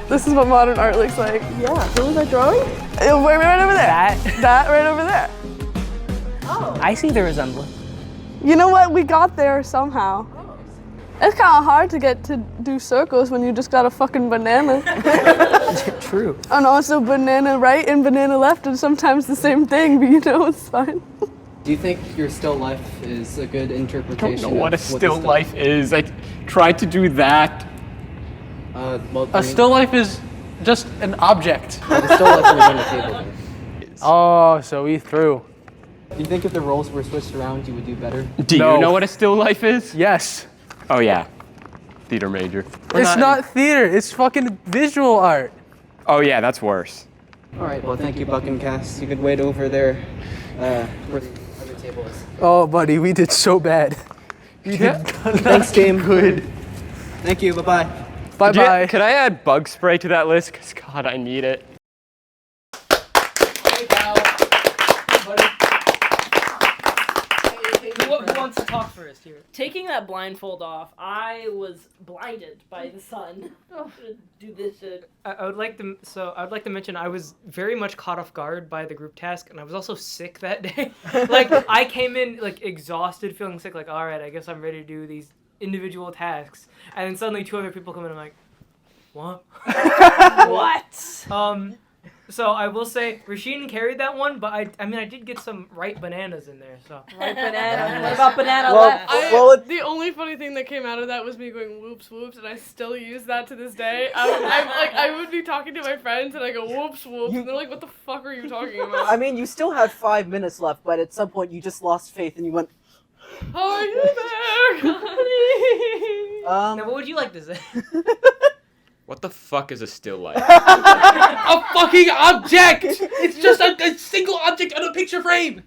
[SPEAKER 1] This is what modern art looks like.
[SPEAKER 9] Yeah. Who was I drawing?
[SPEAKER 1] Right over there. That right over there.
[SPEAKER 9] Oh.
[SPEAKER 8] I see the resemblance.
[SPEAKER 1] You know what? We got there somehow. It's kind of hard to get to do circles when you just got a fucking banana.
[SPEAKER 5] True.
[SPEAKER 1] And also banana right and banana left is sometimes the same thing, but you know, it's fine.
[SPEAKER 2] Do you think your still life is a good
[SPEAKER 3] I
[SPEAKER 2] interpretation?
[SPEAKER 3] don't know what a
[SPEAKER 2] of
[SPEAKER 3] still
[SPEAKER 2] the
[SPEAKER 3] life is. I tried to do that.
[SPEAKER 5] A still life is just an object.
[SPEAKER 2] The still life is on the table. There.
[SPEAKER 5] Oh, so we threw.
[SPEAKER 2] Do you think if the roles were switched around, you would do better?
[SPEAKER 3] Do
[SPEAKER 5] No.
[SPEAKER 3] you know what a still life is?
[SPEAKER 5] Yes.
[SPEAKER 3] Oh yeah, theater major. Or
[SPEAKER 5] It's not theater. It's fucking visual art.
[SPEAKER 3] Oh yeah, that's worse.
[SPEAKER 2] All right. Well, thank you, Buck and Cass. You could wait over there, where the other table is.
[SPEAKER 5] Oh, buddy, we did so bad. We did
[SPEAKER 2] Thanks, team. Good. Thank you. Bye-bye.
[SPEAKER 5] Bye-bye.
[SPEAKER 3] Could I add bug spray to that list? Cause God, I need it.
[SPEAKER 5] Hey, pal. Buddy.
[SPEAKER 8] Who wants to talk first here?
[SPEAKER 9] Taking that blindfold off, I was blinded by the sun. Do this shit.
[SPEAKER 8] I would like to. So I would like to mention I was very much caught off guard by the group task, and I was also sick that day. Like I came in like exhausted, feeling sick. Like all right, I guess I'm ready to do these individual tasks, and then suddenly 2 other people come in. I'm like, what?
[SPEAKER 9] What?
[SPEAKER 8] So I will say Roisin carried that one, but I mean I did get some ripe bananas in there. So
[SPEAKER 4] Right, banana. What about banana
[SPEAKER 2] Well,
[SPEAKER 4] left?
[SPEAKER 7] The only funny thing that came out of that was me going whoops whoops, and I still use that to this day. I would be talking to my friends and I go whoops whoops, and they're like, "What the fuck are you talking about?"
[SPEAKER 2] I mean, you still had 5 minutes left, but at some point you just lost faith and you went.
[SPEAKER 7] Are you there?
[SPEAKER 8] now what would you like to say?
[SPEAKER 6] What the fuck is a still life?
[SPEAKER 5] A fucking object! It's just a single object on a picture frame!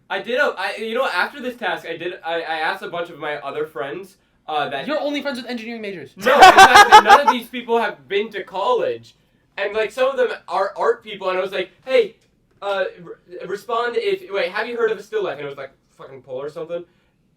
[SPEAKER 6] After this task, I asked a bunch of my other friends that...
[SPEAKER 5] You're only friends with engineering majors.
[SPEAKER 6] No, exactly. None of these people have been to college. And, like, some of them are art people, and I was like, hey, respond if... Wait, have you heard of a still life? And it was like, fucking pole or something.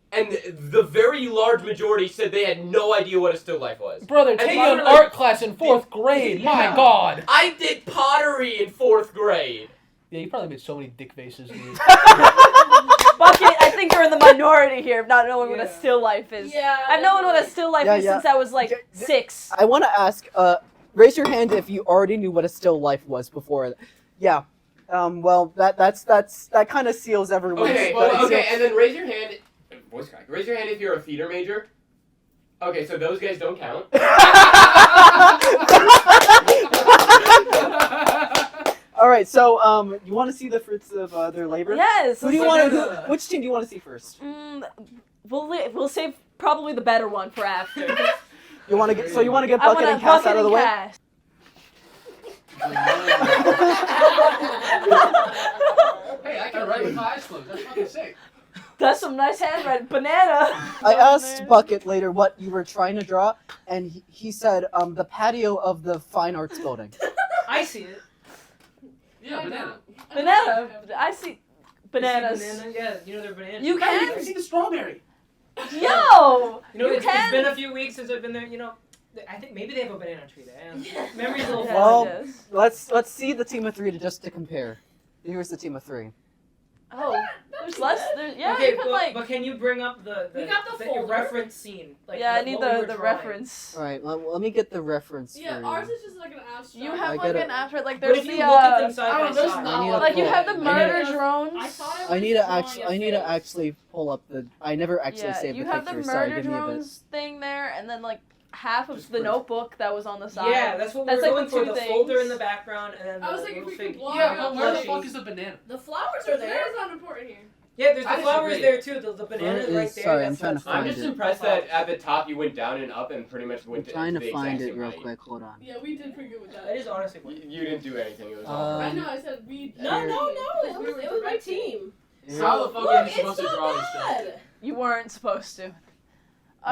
[SPEAKER 6] And the very large majority said they had no idea what a still life was.
[SPEAKER 5] Brother, taking an art class in 4th grade, my god!
[SPEAKER 6] I did pottery in 4th grade.
[SPEAKER 5] Yeah, you probably made so many dick faces, dude.
[SPEAKER 4] Bucket, I think you're in the minority here of not knowing what a still life is.
[SPEAKER 7] Yeah.
[SPEAKER 4] I've known what a still life is since I was like 6.
[SPEAKER 2] I want to ask. Raise your hand if you already knew what a still life was before. Yeah. Well, that kind of seals everyone.
[SPEAKER 6] Okay, and then raise your hand. Voice crack. Raise your hand if you're a theater major. Okay, so those guys don't count.
[SPEAKER 2] All right, so you want to see the fruits of their labor?
[SPEAKER 4] Yes.
[SPEAKER 2] Who do you want to? Which team do you want to see first?
[SPEAKER 4] We'll save probably the better one for after.
[SPEAKER 2] You want to get Bucket and Cass out of the way.
[SPEAKER 5] Hey, I can write with my eyes closed. That's fucking sick.
[SPEAKER 4] That's some nice handwriting. Banana.
[SPEAKER 2] I asked Bucket later what you were trying to draw, and he said the patio of the Fine Arts building.
[SPEAKER 8] I see it.
[SPEAKER 5] Yeah, banana.
[SPEAKER 4] Banana. I see bananas.
[SPEAKER 8] Banana? Yeah, you know they're bananas.
[SPEAKER 4] You
[SPEAKER 5] I
[SPEAKER 4] can.
[SPEAKER 5] see the strawberry.
[SPEAKER 4] Yo.
[SPEAKER 8] You know,
[SPEAKER 4] You
[SPEAKER 8] it's been a few weeks since I've been there. You know, I think maybe they have a banana tree there. Memory's a little
[SPEAKER 4] Yeah,
[SPEAKER 8] fuzzy.
[SPEAKER 2] Well, let's see the team of 3 just to compare. Here's the team of 3.
[SPEAKER 4] Oh, there's less. Yeah,
[SPEAKER 8] Okay,
[SPEAKER 4] you can like.
[SPEAKER 8] but can you bring up the
[SPEAKER 9] We got the folder.
[SPEAKER 8] reference scene? Like,
[SPEAKER 4] Yeah, I need
[SPEAKER 8] what we were
[SPEAKER 4] the
[SPEAKER 8] drawing.
[SPEAKER 4] reference.
[SPEAKER 2] All right, let me get the reference.
[SPEAKER 7] Yeah,
[SPEAKER 2] for
[SPEAKER 7] ours
[SPEAKER 2] you.
[SPEAKER 7] is just like an abstract.
[SPEAKER 4] You have
[SPEAKER 2] I
[SPEAKER 4] like
[SPEAKER 2] get it.
[SPEAKER 4] an after like
[SPEAKER 8] But
[SPEAKER 4] there's
[SPEAKER 8] if you
[SPEAKER 4] the
[SPEAKER 8] look at them side
[SPEAKER 7] I
[SPEAKER 8] by
[SPEAKER 7] don't know, there's
[SPEAKER 8] side,
[SPEAKER 7] not
[SPEAKER 2] I need
[SPEAKER 7] one.
[SPEAKER 2] a
[SPEAKER 4] like you
[SPEAKER 2] pull.
[SPEAKER 4] have the
[SPEAKER 2] I need
[SPEAKER 4] murder
[SPEAKER 7] I
[SPEAKER 4] drones.
[SPEAKER 7] thought I
[SPEAKER 2] I
[SPEAKER 7] was
[SPEAKER 2] need to
[SPEAKER 7] just drawing
[SPEAKER 2] actually.
[SPEAKER 7] a
[SPEAKER 2] I need to
[SPEAKER 7] face.
[SPEAKER 2] actually pull up the. I never actually
[SPEAKER 4] Yeah,
[SPEAKER 2] saved
[SPEAKER 4] you
[SPEAKER 2] the
[SPEAKER 4] have
[SPEAKER 2] picture.
[SPEAKER 4] the
[SPEAKER 2] Sorry,
[SPEAKER 4] murder
[SPEAKER 2] give me a bit.
[SPEAKER 4] drones thing there, and then like half of
[SPEAKER 6] Just
[SPEAKER 4] the
[SPEAKER 6] print.
[SPEAKER 4] notebook that was on the side.
[SPEAKER 8] Yeah, that's what
[SPEAKER 4] That's
[SPEAKER 8] we're
[SPEAKER 4] like
[SPEAKER 8] going
[SPEAKER 4] the
[SPEAKER 8] for.
[SPEAKER 4] two
[SPEAKER 8] The folder in
[SPEAKER 4] things.
[SPEAKER 8] the background, and then
[SPEAKER 7] I was
[SPEAKER 8] the
[SPEAKER 7] thinking
[SPEAKER 8] little
[SPEAKER 7] we could
[SPEAKER 8] fig.
[SPEAKER 7] block
[SPEAKER 5] Yeah,
[SPEAKER 7] out
[SPEAKER 5] but where the
[SPEAKER 7] plushies.
[SPEAKER 5] fuck is the banana?
[SPEAKER 9] The flowers are
[SPEAKER 7] But
[SPEAKER 9] there.
[SPEAKER 7] banana's not important here.
[SPEAKER 8] Yeah, there's
[SPEAKER 6] I
[SPEAKER 8] the flowers
[SPEAKER 6] disagree.
[SPEAKER 8] there too. The bananas
[SPEAKER 2] Where
[SPEAKER 8] right
[SPEAKER 2] is-
[SPEAKER 8] there.
[SPEAKER 2] sorry, I'm
[SPEAKER 8] that's-
[SPEAKER 2] trying to
[SPEAKER 8] that's
[SPEAKER 6] I'm
[SPEAKER 2] find
[SPEAKER 8] fine.
[SPEAKER 6] just
[SPEAKER 2] it.
[SPEAKER 6] impressed that at the top you went down and up and pretty much
[SPEAKER 2] I'm
[SPEAKER 6] went to
[SPEAKER 2] trying
[SPEAKER 6] the
[SPEAKER 2] to
[SPEAKER 6] exact
[SPEAKER 2] find
[SPEAKER 6] same
[SPEAKER 2] it real
[SPEAKER 6] height.
[SPEAKER 2] quick. Hold on.
[SPEAKER 7] Yeah, we did pretty good with
[SPEAKER 8] That
[SPEAKER 7] that.
[SPEAKER 8] is honestly weird.
[SPEAKER 6] You didn't do anything. It was all
[SPEAKER 7] I
[SPEAKER 2] Um,
[SPEAKER 7] know. I said we.
[SPEAKER 9] No,
[SPEAKER 2] Here.
[SPEAKER 9] no, no. It was my team.
[SPEAKER 5] How the fuck
[SPEAKER 9] Look,
[SPEAKER 5] are you
[SPEAKER 9] it's
[SPEAKER 5] supposed to
[SPEAKER 9] so
[SPEAKER 5] draw this stuff?
[SPEAKER 9] good.
[SPEAKER 4] You weren't supposed to.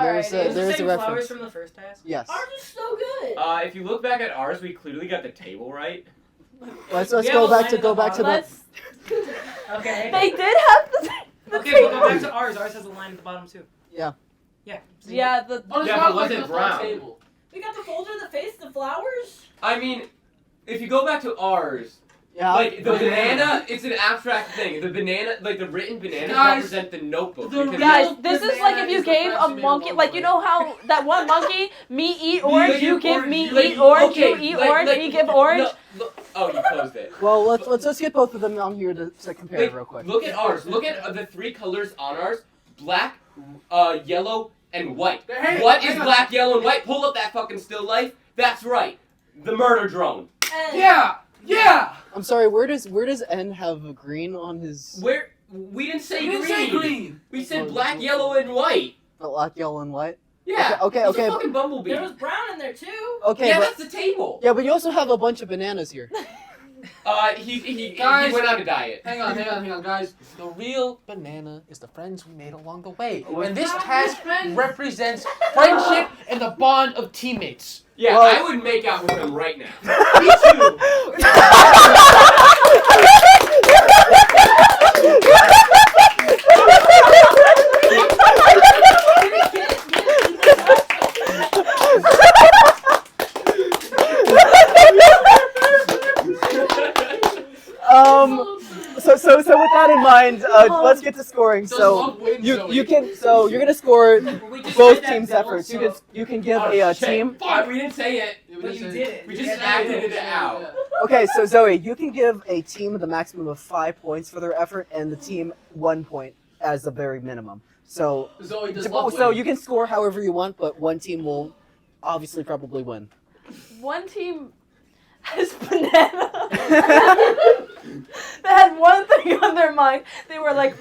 [SPEAKER 2] There's
[SPEAKER 4] Alrighty.
[SPEAKER 2] a-
[SPEAKER 8] Is the
[SPEAKER 2] there's
[SPEAKER 8] same
[SPEAKER 2] reference.
[SPEAKER 8] flowers from the first task?
[SPEAKER 2] Yes.
[SPEAKER 9] Ours is so good.
[SPEAKER 6] If you look back at ours, we clearly got the table right.
[SPEAKER 2] Let's
[SPEAKER 8] We
[SPEAKER 2] go
[SPEAKER 8] have a
[SPEAKER 2] back
[SPEAKER 8] line
[SPEAKER 2] to
[SPEAKER 8] at the
[SPEAKER 2] the.
[SPEAKER 4] Let's.
[SPEAKER 8] Okay.
[SPEAKER 4] They did have the
[SPEAKER 8] Okay, we'll
[SPEAKER 4] table.
[SPEAKER 8] go back to ours. Ours has a line at the bottom too.
[SPEAKER 2] Yeah.
[SPEAKER 8] Yeah.
[SPEAKER 4] Yeah, the.
[SPEAKER 5] Oh, it's
[SPEAKER 6] Yeah,
[SPEAKER 5] not
[SPEAKER 6] but
[SPEAKER 5] like
[SPEAKER 6] was it
[SPEAKER 5] the full
[SPEAKER 6] brown?
[SPEAKER 5] table.
[SPEAKER 9] We got the folder, the face, the flowers.
[SPEAKER 6] I mean, if you go back to ours,
[SPEAKER 2] Yeah.
[SPEAKER 6] Like the banana, it's an abstract thing. The banana, like the written bananas
[SPEAKER 5] Guys,
[SPEAKER 6] represent the notebook.
[SPEAKER 5] the
[SPEAKER 6] because-
[SPEAKER 4] Guys, this is like if you
[SPEAKER 5] is the
[SPEAKER 4] gave
[SPEAKER 5] friends
[SPEAKER 4] a
[SPEAKER 5] you made
[SPEAKER 4] monkey,
[SPEAKER 5] along
[SPEAKER 4] like
[SPEAKER 5] the
[SPEAKER 4] you
[SPEAKER 5] way.
[SPEAKER 4] know how that one monkey, me eat orange, you give
[SPEAKER 5] orange,
[SPEAKER 4] me
[SPEAKER 5] you
[SPEAKER 4] eat orange,
[SPEAKER 6] okay,
[SPEAKER 4] you eat
[SPEAKER 6] like-
[SPEAKER 4] orange,
[SPEAKER 6] like-
[SPEAKER 4] me give orange.
[SPEAKER 6] Oh, you closed it.
[SPEAKER 2] Well, let's get both of them on here to compare
[SPEAKER 6] Like,
[SPEAKER 2] real quick.
[SPEAKER 6] look at ours. Look at the three colors on ours: black, yellow, and white.
[SPEAKER 5] Hey,
[SPEAKER 6] What is
[SPEAKER 5] hang on.
[SPEAKER 6] black, yellow, and white? Pull up that fucking still life. That's right. The murder drone.
[SPEAKER 5] Yeah. Yeah.
[SPEAKER 2] I'm sorry. Where does N have a green on his?
[SPEAKER 6] Where we didn't say
[SPEAKER 5] You
[SPEAKER 6] green.
[SPEAKER 5] didn't say green.
[SPEAKER 6] We said black, yellow, and white.
[SPEAKER 2] Black, yellow, and white.
[SPEAKER 6] Yeah.
[SPEAKER 2] Okay.
[SPEAKER 6] He's
[SPEAKER 2] Okay.
[SPEAKER 6] a fucking bumblebee.
[SPEAKER 9] There was brown in there too.
[SPEAKER 2] Okay.
[SPEAKER 6] Yeah,
[SPEAKER 2] but,
[SPEAKER 6] that's the table.
[SPEAKER 2] yeah, but you also have a bunch of bananas here.
[SPEAKER 6] He
[SPEAKER 5] Guys,
[SPEAKER 6] went on a diet.
[SPEAKER 5] Hang on, guys. The real banana is the friends we made along the way.
[SPEAKER 2] What?
[SPEAKER 5] And this task represents friendship and the bond of teammates.
[SPEAKER 6] Yeah,
[SPEAKER 2] Well-
[SPEAKER 6] I would make out with him right now.
[SPEAKER 5] Me too.
[SPEAKER 2] So with that in mind, let's get to scoring. So you're gonna score both teams' efforts. You can give a team.
[SPEAKER 6] Fuck, we didn't say it.
[SPEAKER 9] But you did it.
[SPEAKER 6] We just acted it out.
[SPEAKER 2] Okay, so Zoe, you can give a team the maximum of 5 points for their effort, and the team 1 point as the very minimum. So
[SPEAKER 5] Zoe does love
[SPEAKER 2] so
[SPEAKER 5] winning.
[SPEAKER 2] you can score however you want, but one team will obviously probably win.
[SPEAKER 4] One team has banana. They had one thing on their mind. They were like,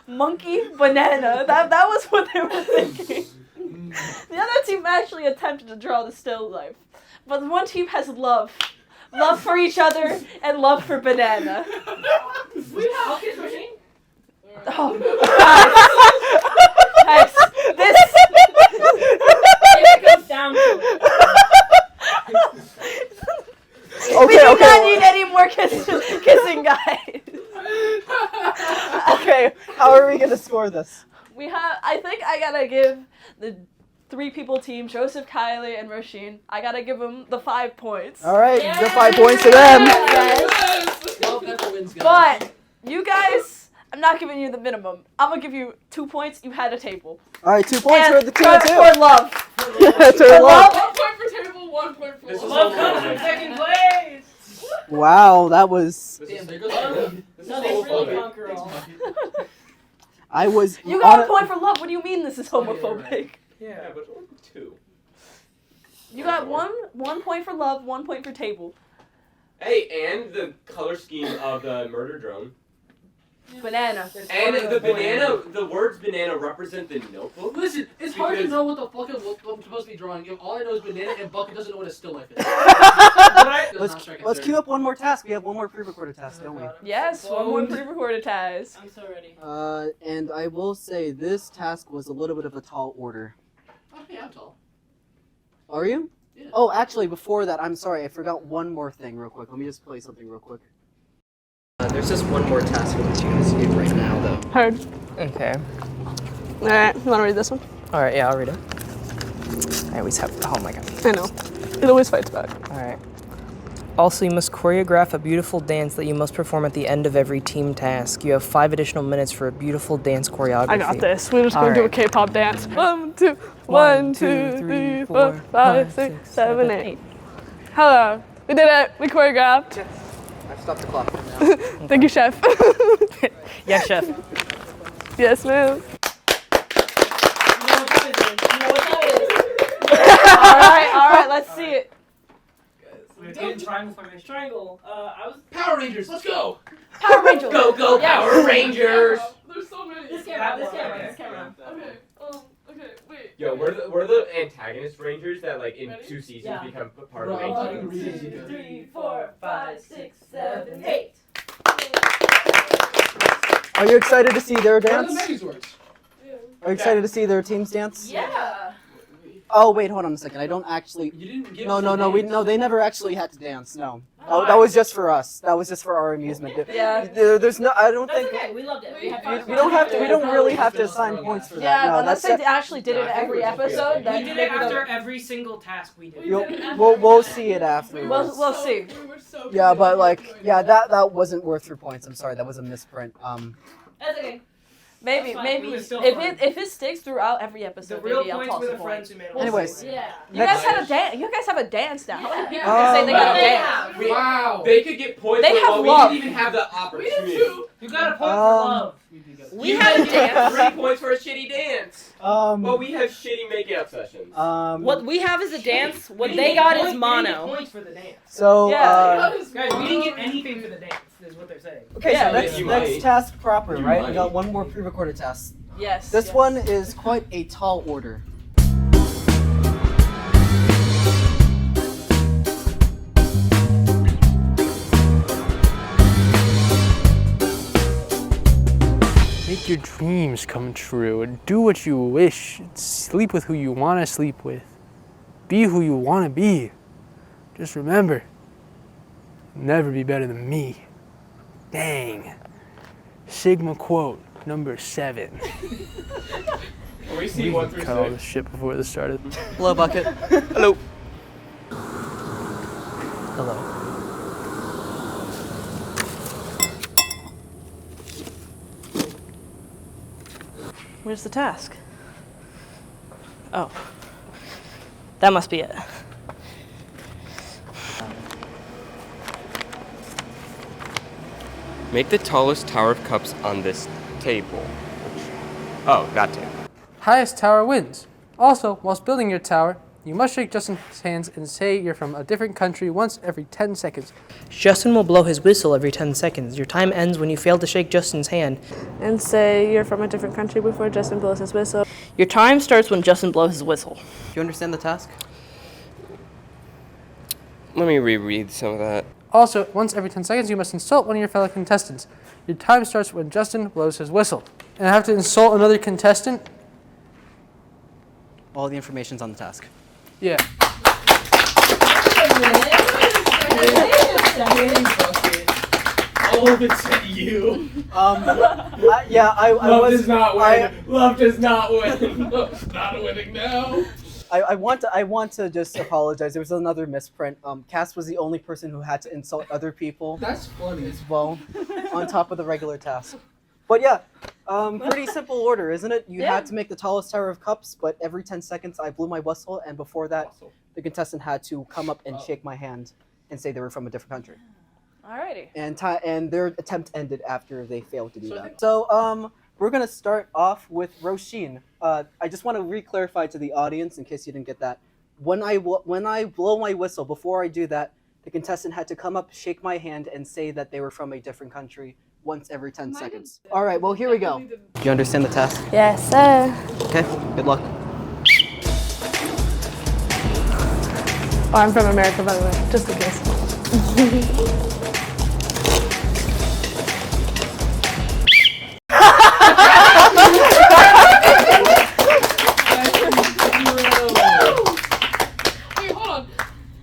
[SPEAKER 4] monkey, banana. That was what they were thinking. The other team actually attempted to draw the still life. But one team has love. Love for each other and love for banana.
[SPEAKER 9] We have okay, Roisin.
[SPEAKER 4] Oh, guys. Guys, this...
[SPEAKER 9] If it comes down to it.
[SPEAKER 4] We do not need any more kissing, guys.
[SPEAKER 2] Okay, how are we gonna score this?
[SPEAKER 4] I think I gotta give the 3 people team, Joseph, Kylie, and Roisin, I gotta give them the 5 points.
[SPEAKER 2] All right, give 5 points to them.
[SPEAKER 5] Love never wins, guys.
[SPEAKER 4] But you guys, I'm not giving you the minimum. I'm gonna give you 2 points. You had a table.
[SPEAKER 2] All right, 2 points
[SPEAKER 4] And
[SPEAKER 2] for the team too.
[SPEAKER 4] for love.
[SPEAKER 2] For love.
[SPEAKER 7] 1 point for table, 1 point for
[SPEAKER 6] This is
[SPEAKER 9] Love
[SPEAKER 6] so
[SPEAKER 9] comes in second place.
[SPEAKER 2] Wow, that was.
[SPEAKER 5] Damn, there goes the
[SPEAKER 6] This is
[SPEAKER 9] Nothing's
[SPEAKER 6] so
[SPEAKER 9] really
[SPEAKER 6] funny.
[SPEAKER 9] conquer all.
[SPEAKER 2] I was.
[SPEAKER 4] You got a point for love. What do you mean this is homophobic?
[SPEAKER 6] Yeah, but only 2.
[SPEAKER 4] You got one point for love, 1 point for table.
[SPEAKER 6] Hey, and the color scheme of the murder drone.
[SPEAKER 4] Banana.
[SPEAKER 6] And the banana, the words banana represent the notebook.
[SPEAKER 5] Listen, it's hard to
[SPEAKER 6] Because-
[SPEAKER 5] know what the fuck I'm supposed to be drawing if all I know is banana and Bucket doesn't know what a still life is.
[SPEAKER 2] Let's queue up one more task. We have one more pre-recorded task, don't we?
[SPEAKER 4] Yes, one more pre-recorded task.
[SPEAKER 9] I'm so ready.
[SPEAKER 2] And I will say this task was a little bit of a tall order.
[SPEAKER 5] Okay, I'm tall.
[SPEAKER 2] Are you?
[SPEAKER 5] Yeah.
[SPEAKER 2] Oh, actually, before that, I'm sorry, I forgot one more thing real quick. Let me just play something real quick. There's just one more task for the team to do right now, though.
[SPEAKER 1] Heard.
[SPEAKER 8] Okay.
[SPEAKER 1] All right, you want to read this one?
[SPEAKER 8] All right, yeah, I'll read it. I always have. Oh my god.
[SPEAKER 1] I know. It always fights back.
[SPEAKER 8] All right. Also, you must choreograph a beautiful dance that you must perform at the end of every team task. You have 5 additional minutes for a beautiful dance choreography.
[SPEAKER 1] I got this. We're just gonna do a K-pop dance. 1, 2, 1, 2, 3, 4, 5, 6, 7, 8. Hello. We did it. We choreographed.
[SPEAKER 2] I've stopped the clock.
[SPEAKER 1] Thank you, chef.
[SPEAKER 8] Yes, chef.
[SPEAKER 1] Yes, ma'am.
[SPEAKER 9] You know what time it is. You know what time it is.
[SPEAKER 4] All right, let's see it.
[SPEAKER 8] In triangle formation.
[SPEAKER 9] Triangle. I was.
[SPEAKER 5] Power Rangers, let's go!
[SPEAKER 4] Power Rangers.
[SPEAKER 6] Go, Power Rangers!
[SPEAKER 7] There's so many.
[SPEAKER 9] This camera. This camera. This camera.
[SPEAKER 7] Okay, okay, wait.
[SPEAKER 6] Yo, we're the antagonist Rangers that like in
[SPEAKER 7] Ready?
[SPEAKER 6] 2 seasons
[SPEAKER 9] Yeah.
[SPEAKER 6] become part
[SPEAKER 5] Bro,
[SPEAKER 6] of
[SPEAKER 5] I'm
[SPEAKER 6] Rangers.
[SPEAKER 5] fucking reading
[SPEAKER 9] 2,
[SPEAKER 5] you.
[SPEAKER 9] 3, 4, 5, 6, 7, 8.
[SPEAKER 2] Are you excited to see their
[SPEAKER 5] Where are the
[SPEAKER 2] dance?
[SPEAKER 5] Megazords?
[SPEAKER 7] Yeah.
[SPEAKER 2] Are you excited to see their teams dance?
[SPEAKER 9] Yeah.
[SPEAKER 2] Oh wait, hold on a second. I don't actually.
[SPEAKER 5] You didn't give
[SPEAKER 2] No,
[SPEAKER 5] us
[SPEAKER 2] no,
[SPEAKER 5] a
[SPEAKER 2] no.
[SPEAKER 5] dance.
[SPEAKER 2] They never actually had to dance. No. Oh, that was just for us. That was just for our amusement.
[SPEAKER 4] Yeah.
[SPEAKER 2] There's no. I don't
[SPEAKER 9] That's
[SPEAKER 2] think.
[SPEAKER 9] okay. We loved it. We had fun.
[SPEAKER 2] We don't have to. We don't really have to assign points for that.
[SPEAKER 4] Yeah,
[SPEAKER 2] No,
[SPEAKER 4] unless
[SPEAKER 2] that's
[SPEAKER 4] they actually did it every episode. Then
[SPEAKER 8] We did it
[SPEAKER 4] maybe they'll-
[SPEAKER 8] after every single task we did.
[SPEAKER 2] We'll see it afterwards.
[SPEAKER 4] We'll see.
[SPEAKER 7] We were so
[SPEAKER 2] Yeah, but like,
[SPEAKER 7] committed.
[SPEAKER 2] yeah, that wasn't worth your points. I'm sorry, that was a misprint.
[SPEAKER 9] That's okay.
[SPEAKER 4] Maybe
[SPEAKER 8] That's fine. It
[SPEAKER 4] maybe
[SPEAKER 8] was still
[SPEAKER 4] if
[SPEAKER 8] fun.
[SPEAKER 4] it sticks throughout every
[SPEAKER 8] The
[SPEAKER 4] episode,
[SPEAKER 8] real
[SPEAKER 4] maybe I'll
[SPEAKER 8] points
[SPEAKER 4] toss
[SPEAKER 8] were
[SPEAKER 4] a
[SPEAKER 8] the
[SPEAKER 4] point.
[SPEAKER 8] friends who made us.
[SPEAKER 2] Anyways.
[SPEAKER 9] Yeah.
[SPEAKER 4] You guys had a dance. You guys have a dance now. How many people
[SPEAKER 2] Um,
[SPEAKER 4] can say they got a
[SPEAKER 2] Wow.
[SPEAKER 4] dance?
[SPEAKER 5] Wow.
[SPEAKER 6] They could get points,
[SPEAKER 4] They
[SPEAKER 6] but
[SPEAKER 4] have
[SPEAKER 6] we
[SPEAKER 4] love.
[SPEAKER 6] didn't even have the
[SPEAKER 7] We
[SPEAKER 6] opportunity.
[SPEAKER 7] did too.
[SPEAKER 8] You got a point for love.
[SPEAKER 6] We had a dance. 3 points for a shitty dance. Well, we have shitty make-up sessions.
[SPEAKER 9] What we have is a dance. What they got is mono.
[SPEAKER 8] Points for the dance.
[SPEAKER 2] So,
[SPEAKER 4] Yeah.
[SPEAKER 8] Guys, we didn't get anything for the dance. Is what they're saying.
[SPEAKER 2] okay,
[SPEAKER 4] Yeah.
[SPEAKER 2] so next
[SPEAKER 6] You might.
[SPEAKER 2] task proper,
[SPEAKER 6] You
[SPEAKER 2] right?
[SPEAKER 6] might.
[SPEAKER 2] We got one more pre-recorded task.
[SPEAKER 4] Yes.
[SPEAKER 2] This
[SPEAKER 4] yes.
[SPEAKER 2] one is quite a tall order.
[SPEAKER 10] Make your dreams come true and do what you wish. Sleep with who you want to sleep with. Be who you want to be. Just remember, you'll never be better than me. Dang. Sigma quote number 7.
[SPEAKER 6] We see 1 through
[SPEAKER 10] Cut all
[SPEAKER 6] 6.
[SPEAKER 10] this shit before this started.
[SPEAKER 2] Hello, Bucket.
[SPEAKER 3] Hello.
[SPEAKER 2] Hello.
[SPEAKER 9] Where's the task? Oh. That must be it.
[SPEAKER 3] Make the tallest tower of cups on this table. Oh, that table.
[SPEAKER 10] Highest tower wins. Also, whilst building your tower, you must shake Justin's hands and say you're from a different country once every 10 seconds.
[SPEAKER 8] Justin will blow his whistle every 10 seconds. Your time ends when you fail to shake Justin's hand.
[SPEAKER 1] And say you're from a different country before Justin blows his whistle.
[SPEAKER 9] Your time starts when Justin blows his whistle.
[SPEAKER 2] Do you understand the task?
[SPEAKER 3] Let me reread some of that.
[SPEAKER 10] Also, once every 10 seconds, you must insult one of your fellow contestants. Your time starts when Justin blows his whistle. And I have to insult another contestant?
[SPEAKER 2] All the information's on the task.
[SPEAKER 10] Yeah.
[SPEAKER 5] All of it's to you.
[SPEAKER 2] I
[SPEAKER 6] Love
[SPEAKER 2] was.
[SPEAKER 6] does not win.
[SPEAKER 2] I-
[SPEAKER 6] Love does not win. Love's not winning now.
[SPEAKER 2] I want to just apologize. There was another misprint. Cass was the only person who had to insult other people
[SPEAKER 5] That's funny.
[SPEAKER 2] as well, on top of the regular task. But yeah, pretty simple order, isn't it? You had to make the tallest tower of cups, but every 10 seconds I blew my whistle, and before that, the contestant had to come up and shake my hand and say they were from a different country.
[SPEAKER 4] Alrighty.
[SPEAKER 2] And their attempt ended after they failed to do that. So we're gonna start off with Roisin. I just want to re-clarify to the audience in case you didn't get that. When I blow my whistle, before I do that, the contestant had to come up, shake my hand, and say that they were from a different country once every 10 seconds. All right, well, here we go. Do you understand the task?
[SPEAKER 1] Yes, sir.
[SPEAKER 2] Okay, good luck.
[SPEAKER 1] Oh, I'm from America, by the way, just in case.
[SPEAKER 7] Wait, hold on.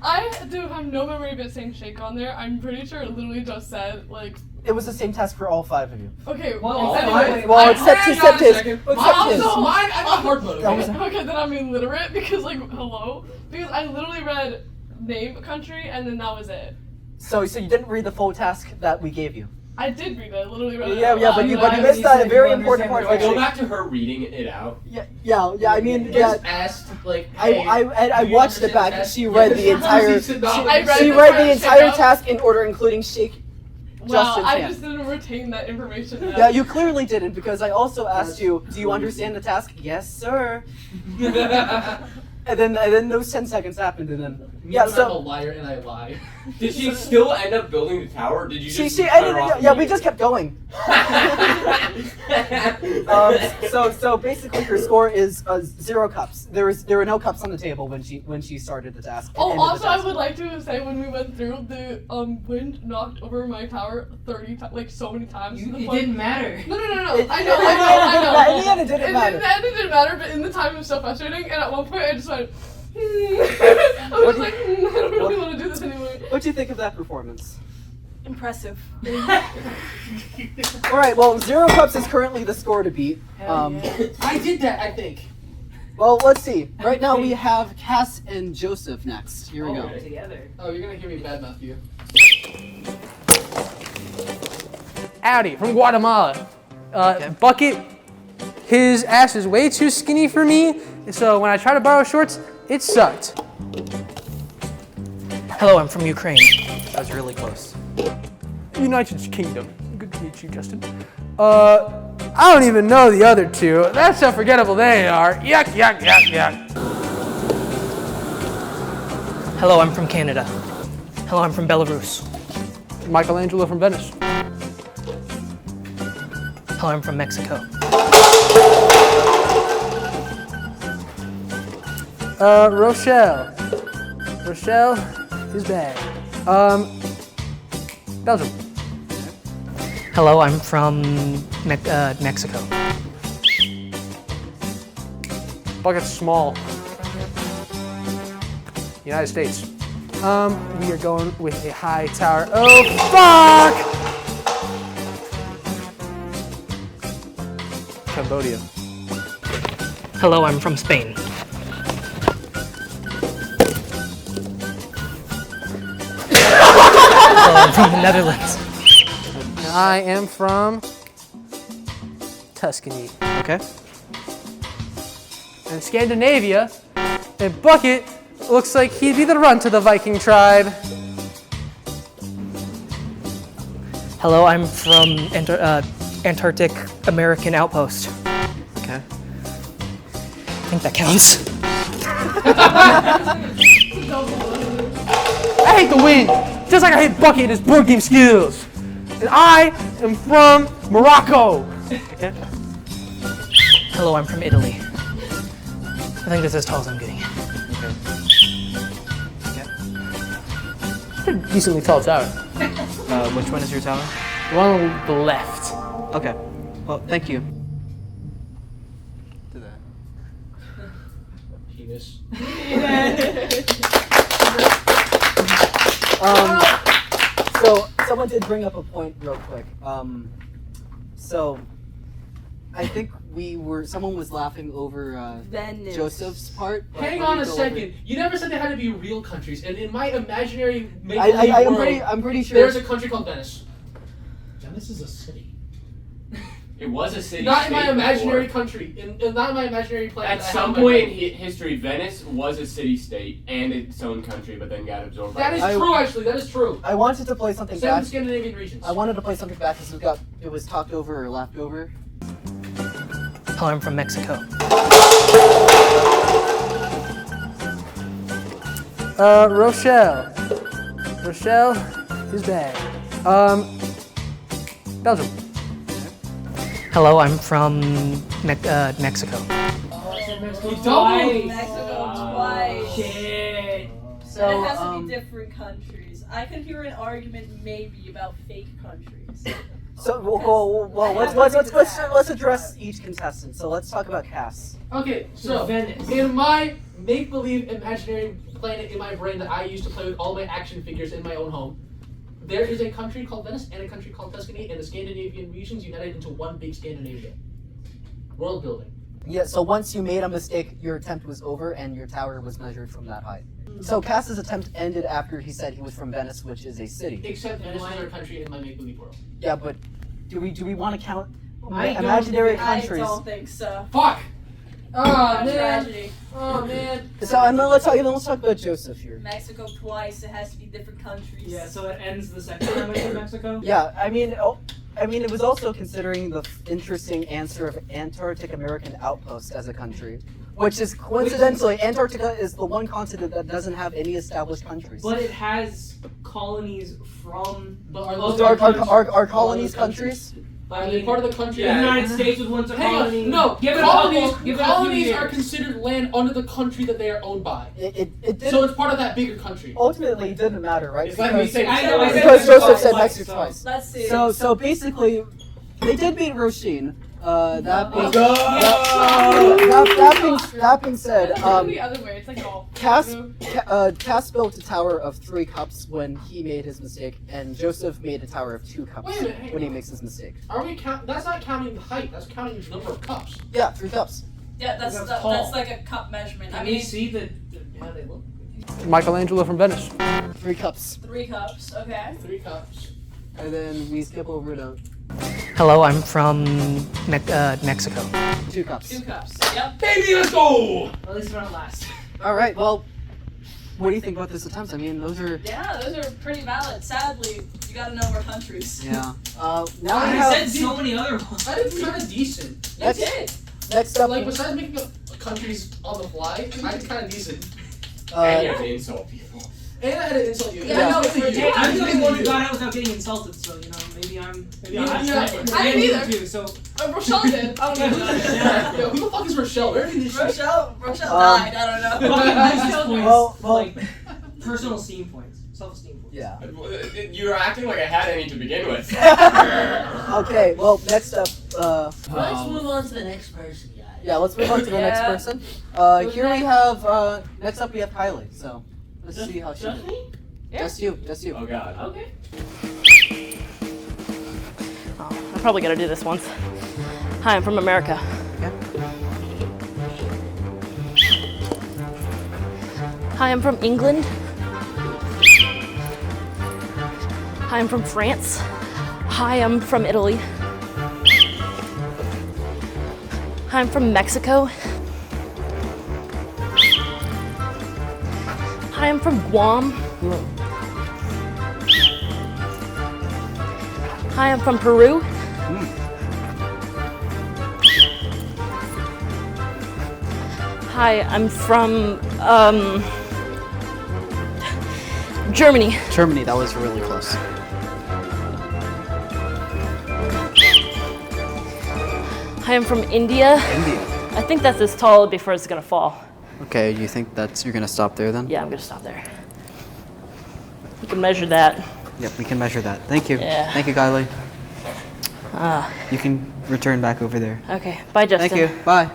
[SPEAKER 7] I do have no memory of it saying shake on there. I'm pretty sure it literally just said, like,
[SPEAKER 2] It was the same task for all 5 of you.
[SPEAKER 7] okay,
[SPEAKER 5] Well,
[SPEAKER 7] anyway.
[SPEAKER 2] Well, except his.
[SPEAKER 5] Hang on a second.
[SPEAKER 2] Except his.
[SPEAKER 5] Mine, I got hard mode.
[SPEAKER 2] That was-
[SPEAKER 7] Okay, then I'm illiterate because, like, hello? Because I literally read name, country, and then that was it.
[SPEAKER 2] So you didn't read the full task that we gave you.
[SPEAKER 7] I did read it. I literally read it.
[SPEAKER 2] Yeah,
[SPEAKER 7] out
[SPEAKER 2] yeah, but
[SPEAKER 7] loud.
[SPEAKER 2] you
[SPEAKER 7] I
[SPEAKER 2] missed that a very important part.
[SPEAKER 6] Go
[SPEAKER 2] Actually.
[SPEAKER 6] back to her reading it out.
[SPEAKER 2] Yeah. I mean,
[SPEAKER 5] Just asked, like, hey,
[SPEAKER 2] I
[SPEAKER 5] do you
[SPEAKER 2] watched it
[SPEAKER 5] understand
[SPEAKER 2] back.
[SPEAKER 5] the
[SPEAKER 2] and
[SPEAKER 5] task?
[SPEAKER 2] She
[SPEAKER 5] Yeah,
[SPEAKER 2] read the
[SPEAKER 5] this is
[SPEAKER 2] entire.
[SPEAKER 5] easy to know.
[SPEAKER 7] I read
[SPEAKER 2] She
[SPEAKER 7] the
[SPEAKER 2] read the
[SPEAKER 7] entire
[SPEAKER 2] entire
[SPEAKER 7] shit out.
[SPEAKER 2] task in order, including shake.
[SPEAKER 7] Well,
[SPEAKER 2] Justin's
[SPEAKER 7] I
[SPEAKER 2] hand.
[SPEAKER 7] just didn't retain that information.
[SPEAKER 2] Yeah, you clearly didn't because I also asked you, do you understand the task? Yes, sir. And then those 10 seconds happened, and then
[SPEAKER 5] Me
[SPEAKER 2] yeah.
[SPEAKER 5] when I'm a
[SPEAKER 2] So
[SPEAKER 5] liar and I lie.
[SPEAKER 6] Did she still end up building the tower? Or did you just
[SPEAKER 2] She
[SPEAKER 6] cut
[SPEAKER 2] ended
[SPEAKER 6] her off?
[SPEAKER 2] yeah, we just kept going. So basically her score is 0 cups. There were no cups on the table when she started the task.
[SPEAKER 7] Oh,
[SPEAKER 2] ended the
[SPEAKER 7] also I
[SPEAKER 2] task.
[SPEAKER 7] would like to say when we went through, the wind knocked over my tower 30 times, like so many times.
[SPEAKER 8] It didn't matter.
[SPEAKER 7] No.
[SPEAKER 2] It-
[SPEAKER 7] I know.
[SPEAKER 2] In the end, it didn't matter.
[SPEAKER 7] In the end, it didn't matter, but in the time it was so frustrating. And at one point, I just went. I was like, I don't really want to do this anymore.
[SPEAKER 2] What'd you think of that performance?
[SPEAKER 4] Impressive.
[SPEAKER 2] All right, well, 0 cups is currently the score to beat.
[SPEAKER 5] I did that, I think.
[SPEAKER 2] Well, let's see. Right now we have Cass and Joseph next. Here we go.
[SPEAKER 8] Together.
[SPEAKER 5] Oh, you're gonna hear me badmouth you.
[SPEAKER 10] Howdy, from Guatemala. Bucket, his ass is way too skinny for me, so when I try to borrow shorts, it sucked.
[SPEAKER 8] Hello, I'm from Ukraine.
[SPEAKER 2] That was really close.
[SPEAKER 10] United Kingdom. Good to meet you, Justin. I don't even know the other two. That's how forgettable they are. Yuck, yuck, yuck, yuck.
[SPEAKER 8] Hello, I'm from Canada. Hello, I'm from Belarus.
[SPEAKER 10] Michelangelo from Venice.
[SPEAKER 8] Hello, I'm from Mexico.
[SPEAKER 10] Rochelle. Rochelle is bad. Belgium.
[SPEAKER 8] Hello, I'm from Mexico.
[SPEAKER 10] Bucket's small. United States. We are going with a high tower. Oh, fuck! Cambodia.
[SPEAKER 8] Hello, I'm from Spain. Hello, I'm from the Netherlands.
[SPEAKER 10] And I am from Tuscany.
[SPEAKER 2] Okay.
[SPEAKER 10] And Scandinavia. And Bucket looks like he'd be the runt of the Viking tribe.
[SPEAKER 8] Hello, I'm from Antarctic American Outpost.
[SPEAKER 2] Okay.
[SPEAKER 8] I think that counts.
[SPEAKER 10] I hate the wind, just like I hate Bucket and his board game skills. And I am from Morocco.
[SPEAKER 2] Okay.
[SPEAKER 8] Hello, I'm from Italy. I think that's as tall as I'm getting.
[SPEAKER 10] It's a decently tall tower.
[SPEAKER 2] Which one is your tower?
[SPEAKER 10] The one on the left.
[SPEAKER 2] Okay. Well, thank you. Do that.
[SPEAKER 5] Penis.
[SPEAKER 2] So someone did bring up a point real quick. So I think someone was laughing over
[SPEAKER 4] Venice.
[SPEAKER 2] Joseph's part.
[SPEAKER 5] Hang on a second. You never said they had to be real countries, and in my imaginary
[SPEAKER 2] I'm
[SPEAKER 5] world,
[SPEAKER 2] pretty sure.
[SPEAKER 5] there's a country called Venice. Venice is a city.
[SPEAKER 6] It was a city.
[SPEAKER 5] Not in my
[SPEAKER 6] state
[SPEAKER 5] imaginary
[SPEAKER 6] before.
[SPEAKER 5] country. Not in my imaginary planet.
[SPEAKER 6] At some point in history, Venice was a city-state and its own country, but then got absorbed by
[SPEAKER 5] That is
[SPEAKER 2] I-
[SPEAKER 5] true, actually. That is true.
[SPEAKER 2] I wanted to play something
[SPEAKER 5] Same
[SPEAKER 2] back.
[SPEAKER 5] with Scandinavian regions.
[SPEAKER 2] I wanted to play something back because it was talked over or laughed over.
[SPEAKER 8] Hello, I'm from Mexico.
[SPEAKER 10] Rochelle. Rochelle is bad. Belgium.
[SPEAKER 8] Hello, I'm from Mexico.
[SPEAKER 9] Mexico twice.
[SPEAKER 8] Shit.
[SPEAKER 9] So it has to be different countries. I could hear an argument maybe about fake countries.
[SPEAKER 2] So well, let's address each contestant. So let's talk about Cass.
[SPEAKER 5] Okay, so
[SPEAKER 8] Venice.
[SPEAKER 5] in my make-believe imaginary planet in my brain that I used to play with all my action figures in my own home, there is a country called Venice and a country called Tuscany, and the Scandinavian regions united into one big Scandinavia. World building.
[SPEAKER 2] Yeah. So once you made a mistake, your attempt was over, and your tower was measured from that height. So Cass's attempt ended after he said he was from Venice, which is a city.
[SPEAKER 5] Except Venice is our country in my make-believe world.
[SPEAKER 2] Yeah, but do we want to count
[SPEAKER 8] I don't
[SPEAKER 2] imaginary
[SPEAKER 9] I
[SPEAKER 2] countries?
[SPEAKER 9] don't think so.
[SPEAKER 5] Fuck! Oh, man.
[SPEAKER 9] Tragedy.
[SPEAKER 5] Oh, man.
[SPEAKER 2] So and then let's talk about Joseph here.
[SPEAKER 9] Mexico twice. It has to be different countries.
[SPEAKER 8] Yeah, so that ends the second time I said Mexico?
[SPEAKER 2] Yeah, I mean, it was also considering the interesting answer of Antarctic American Outpost as a country. which is coincidentally, Antarctica is the one continent that doesn't have any established countries.
[SPEAKER 8] But it has colonies from
[SPEAKER 2] Are colonies countries?
[SPEAKER 5] I mean, part of the country.
[SPEAKER 8] The United States was once a colony.
[SPEAKER 5] No,
[SPEAKER 8] Give it
[SPEAKER 5] colonies
[SPEAKER 8] a
[SPEAKER 5] are considered land under the country that they are owned by.
[SPEAKER 2] It didn't,
[SPEAKER 5] So it's part of that bigger country.
[SPEAKER 2] ultimately, it didn't matter, right?
[SPEAKER 6] It's like me saying
[SPEAKER 2] Because Joseph said Mexico twice.
[SPEAKER 9] Let's see.
[SPEAKER 2] So basically, they did beat Roisin. That being said,
[SPEAKER 7] the other way. It's like golf.
[SPEAKER 2] Cass built a tower of 3 cups when he made his mistake, and Joseph made a tower of 2 cups
[SPEAKER 5] Wait a minute,
[SPEAKER 2] when he makes his mistake.
[SPEAKER 5] Are we that's not counting the height. That's counting the number of cups.
[SPEAKER 2] Yeah, 3 cups.
[SPEAKER 9] Yeah, that's like a cup measurement. I
[SPEAKER 8] Can you
[SPEAKER 9] mean,
[SPEAKER 8] see how they look?
[SPEAKER 10] Michelangelo from Venice.
[SPEAKER 2] 3 cups.
[SPEAKER 9] 3 cups. Okay.
[SPEAKER 5] 3 cups.
[SPEAKER 2] And then we skip over to
[SPEAKER 8] Hello, I'm from Mexico.
[SPEAKER 2] 2 cups.
[SPEAKER 9] 2 cups. Yep.
[SPEAKER 5] Baby, let's go!
[SPEAKER 8] At least we're not last.
[SPEAKER 2] All right. Well, what do you think about this attempt? I mean, those are.
[SPEAKER 9] Yeah, those are pretty valid. Sadly, you gotta know our countries.
[SPEAKER 2] Yeah. Now we
[SPEAKER 8] I said
[SPEAKER 2] have.
[SPEAKER 8] so many other ones.
[SPEAKER 5] I did kind of decent.
[SPEAKER 9] You did.
[SPEAKER 2] Next up.
[SPEAKER 5] Like, besides making up countries on the fly, I did kind of decent.
[SPEAKER 6] And you have to insult people.
[SPEAKER 5] And I had to insult you.
[SPEAKER 2] Yeah.
[SPEAKER 5] No,
[SPEAKER 8] Hey, I'm the only one who got out without getting insulted, so you know maybe I'm.
[SPEAKER 7] I didn't either.
[SPEAKER 8] Too, so
[SPEAKER 7] Rochelle did. I don't know.
[SPEAKER 5] Yo, who the fuck is Rochelle? Where did this shit?
[SPEAKER 9] Rochelle died. I don't know.
[SPEAKER 2] Well,
[SPEAKER 8] like personal esteem points, self-esteem points.
[SPEAKER 2] Yeah.
[SPEAKER 6] You were acting like I had any to begin with.
[SPEAKER 2] Okay. Well, next up.
[SPEAKER 9] Let's move on to the next person, guys.
[SPEAKER 2] Yeah. Let's move on to the next person. Here we have. Next up, we have Kylie. So let's see how she.
[SPEAKER 9] Just me?
[SPEAKER 2] Yeah. Just you. Just you.
[SPEAKER 6] Oh god.
[SPEAKER 9] Okay.
[SPEAKER 4] I'm probably gonna do this once. Hi, I'm from America. Hi, I'm from England. Hi, I'm from France. Hi, I'm from Italy. Hi, I'm from Mexico. Hi, I'm from Guam. Hi, I'm from Peru. Hi, I'm from Germany.
[SPEAKER 2] Germany. That was really close.
[SPEAKER 4] Hi, I'm from India.
[SPEAKER 2] India.
[SPEAKER 4] I think that's as tall before it's gonna fall.
[SPEAKER 2] Okay. You think you're gonna stop there then?
[SPEAKER 4] Yeah, I'm gonna stop there. You can measure that.
[SPEAKER 2] Yep. We can measure that. Thank you.
[SPEAKER 4] Yeah.
[SPEAKER 2] Thank you, Kylie. You can return back over there.
[SPEAKER 4] Okay, bye, Justin.
[SPEAKER 2] Thank you. Bye.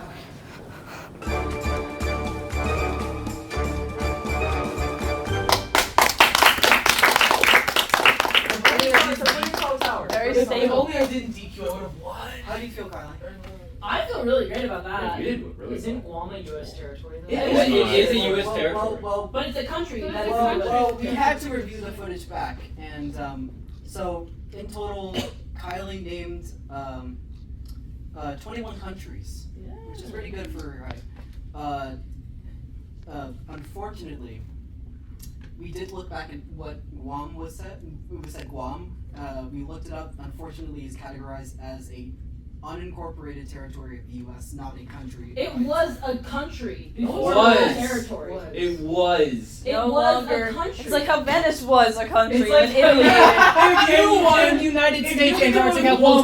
[SPEAKER 5] If only I didn't DQ, I would have won.
[SPEAKER 2] How do you feel, Kylie?
[SPEAKER 9] I feel really great about that.
[SPEAKER 6] You did really
[SPEAKER 8] Isn't Guam a U.S. territory? Though?
[SPEAKER 6] It is a U.S. territory.
[SPEAKER 9] But it's a country. That is a
[SPEAKER 2] Well,
[SPEAKER 9] country.
[SPEAKER 2] we had to review the footage back, and so in total, Kylie named 21 countries, which is pretty good for her, right? Unfortunately, we did look back at what Guam was said. We said Guam. We looked it up. Unfortunately, it's categorized as a unincorporated territory of the U.S., not a country.
[SPEAKER 9] It was a country before
[SPEAKER 6] It
[SPEAKER 9] it
[SPEAKER 6] was.
[SPEAKER 9] was a territory.
[SPEAKER 6] It was.
[SPEAKER 9] It
[SPEAKER 4] No
[SPEAKER 9] was
[SPEAKER 4] longer.
[SPEAKER 9] a country.
[SPEAKER 4] It's like how Venice was a country.
[SPEAKER 8] It's like
[SPEAKER 4] and Italy.
[SPEAKER 8] if you won United States Antarctica will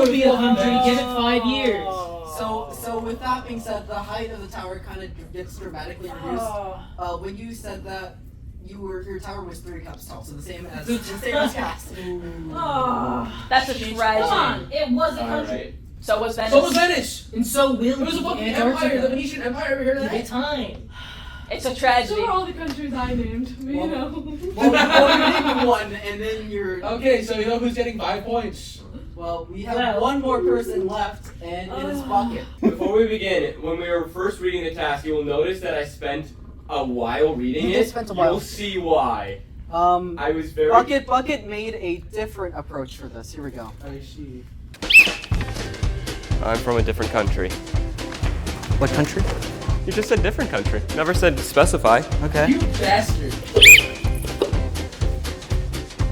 [SPEAKER 8] be a country. Give it 5 years.
[SPEAKER 2] So with that being said, the height of the tower kind of gets dramatically reduced. When you said that, your tower was 3 cups tall, so the same as Cass.
[SPEAKER 4] That's a
[SPEAKER 9] Come
[SPEAKER 4] tragedy.
[SPEAKER 9] on, it was a country.
[SPEAKER 6] Alright.
[SPEAKER 4] So was Venice.
[SPEAKER 5] So was Venice.
[SPEAKER 8] And so will
[SPEAKER 5] It was a fucking empire. The Venetian Empire. Ever heard of
[SPEAKER 8] Give it
[SPEAKER 5] that?
[SPEAKER 8] time.
[SPEAKER 4] It's a
[SPEAKER 7] So
[SPEAKER 4] tragedy.
[SPEAKER 7] are all the countries I named. You know.
[SPEAKER 2] Well, you're naming one, and then you're.
[SPEAKER 5] Okay, so you know who's getting 5 points?
[SPEAKER 2] Well, we have one more person left, and it is Bucket.
[SPEAKER 6] Before we begin, when we were first reading the task, you will notice that I spent a while reading
[SPEAKER 2] You
[SPEAKER 6] it.
[SPEAKER 2] did spend a while.
[SPEAKER 6] You'll see why. I was very.
[SPEAKER 2] Bucket made a different approach for this. Here we go.
[SPEAKER 5] I see.
[SPEAKER 3] I'm from a different country.
[SPEAKER 2] What country?
[SPEAKER 3] You just said different country. Never said specify.
[SPEAKER 2] Okay.
[SPEAKER 5] You bastard.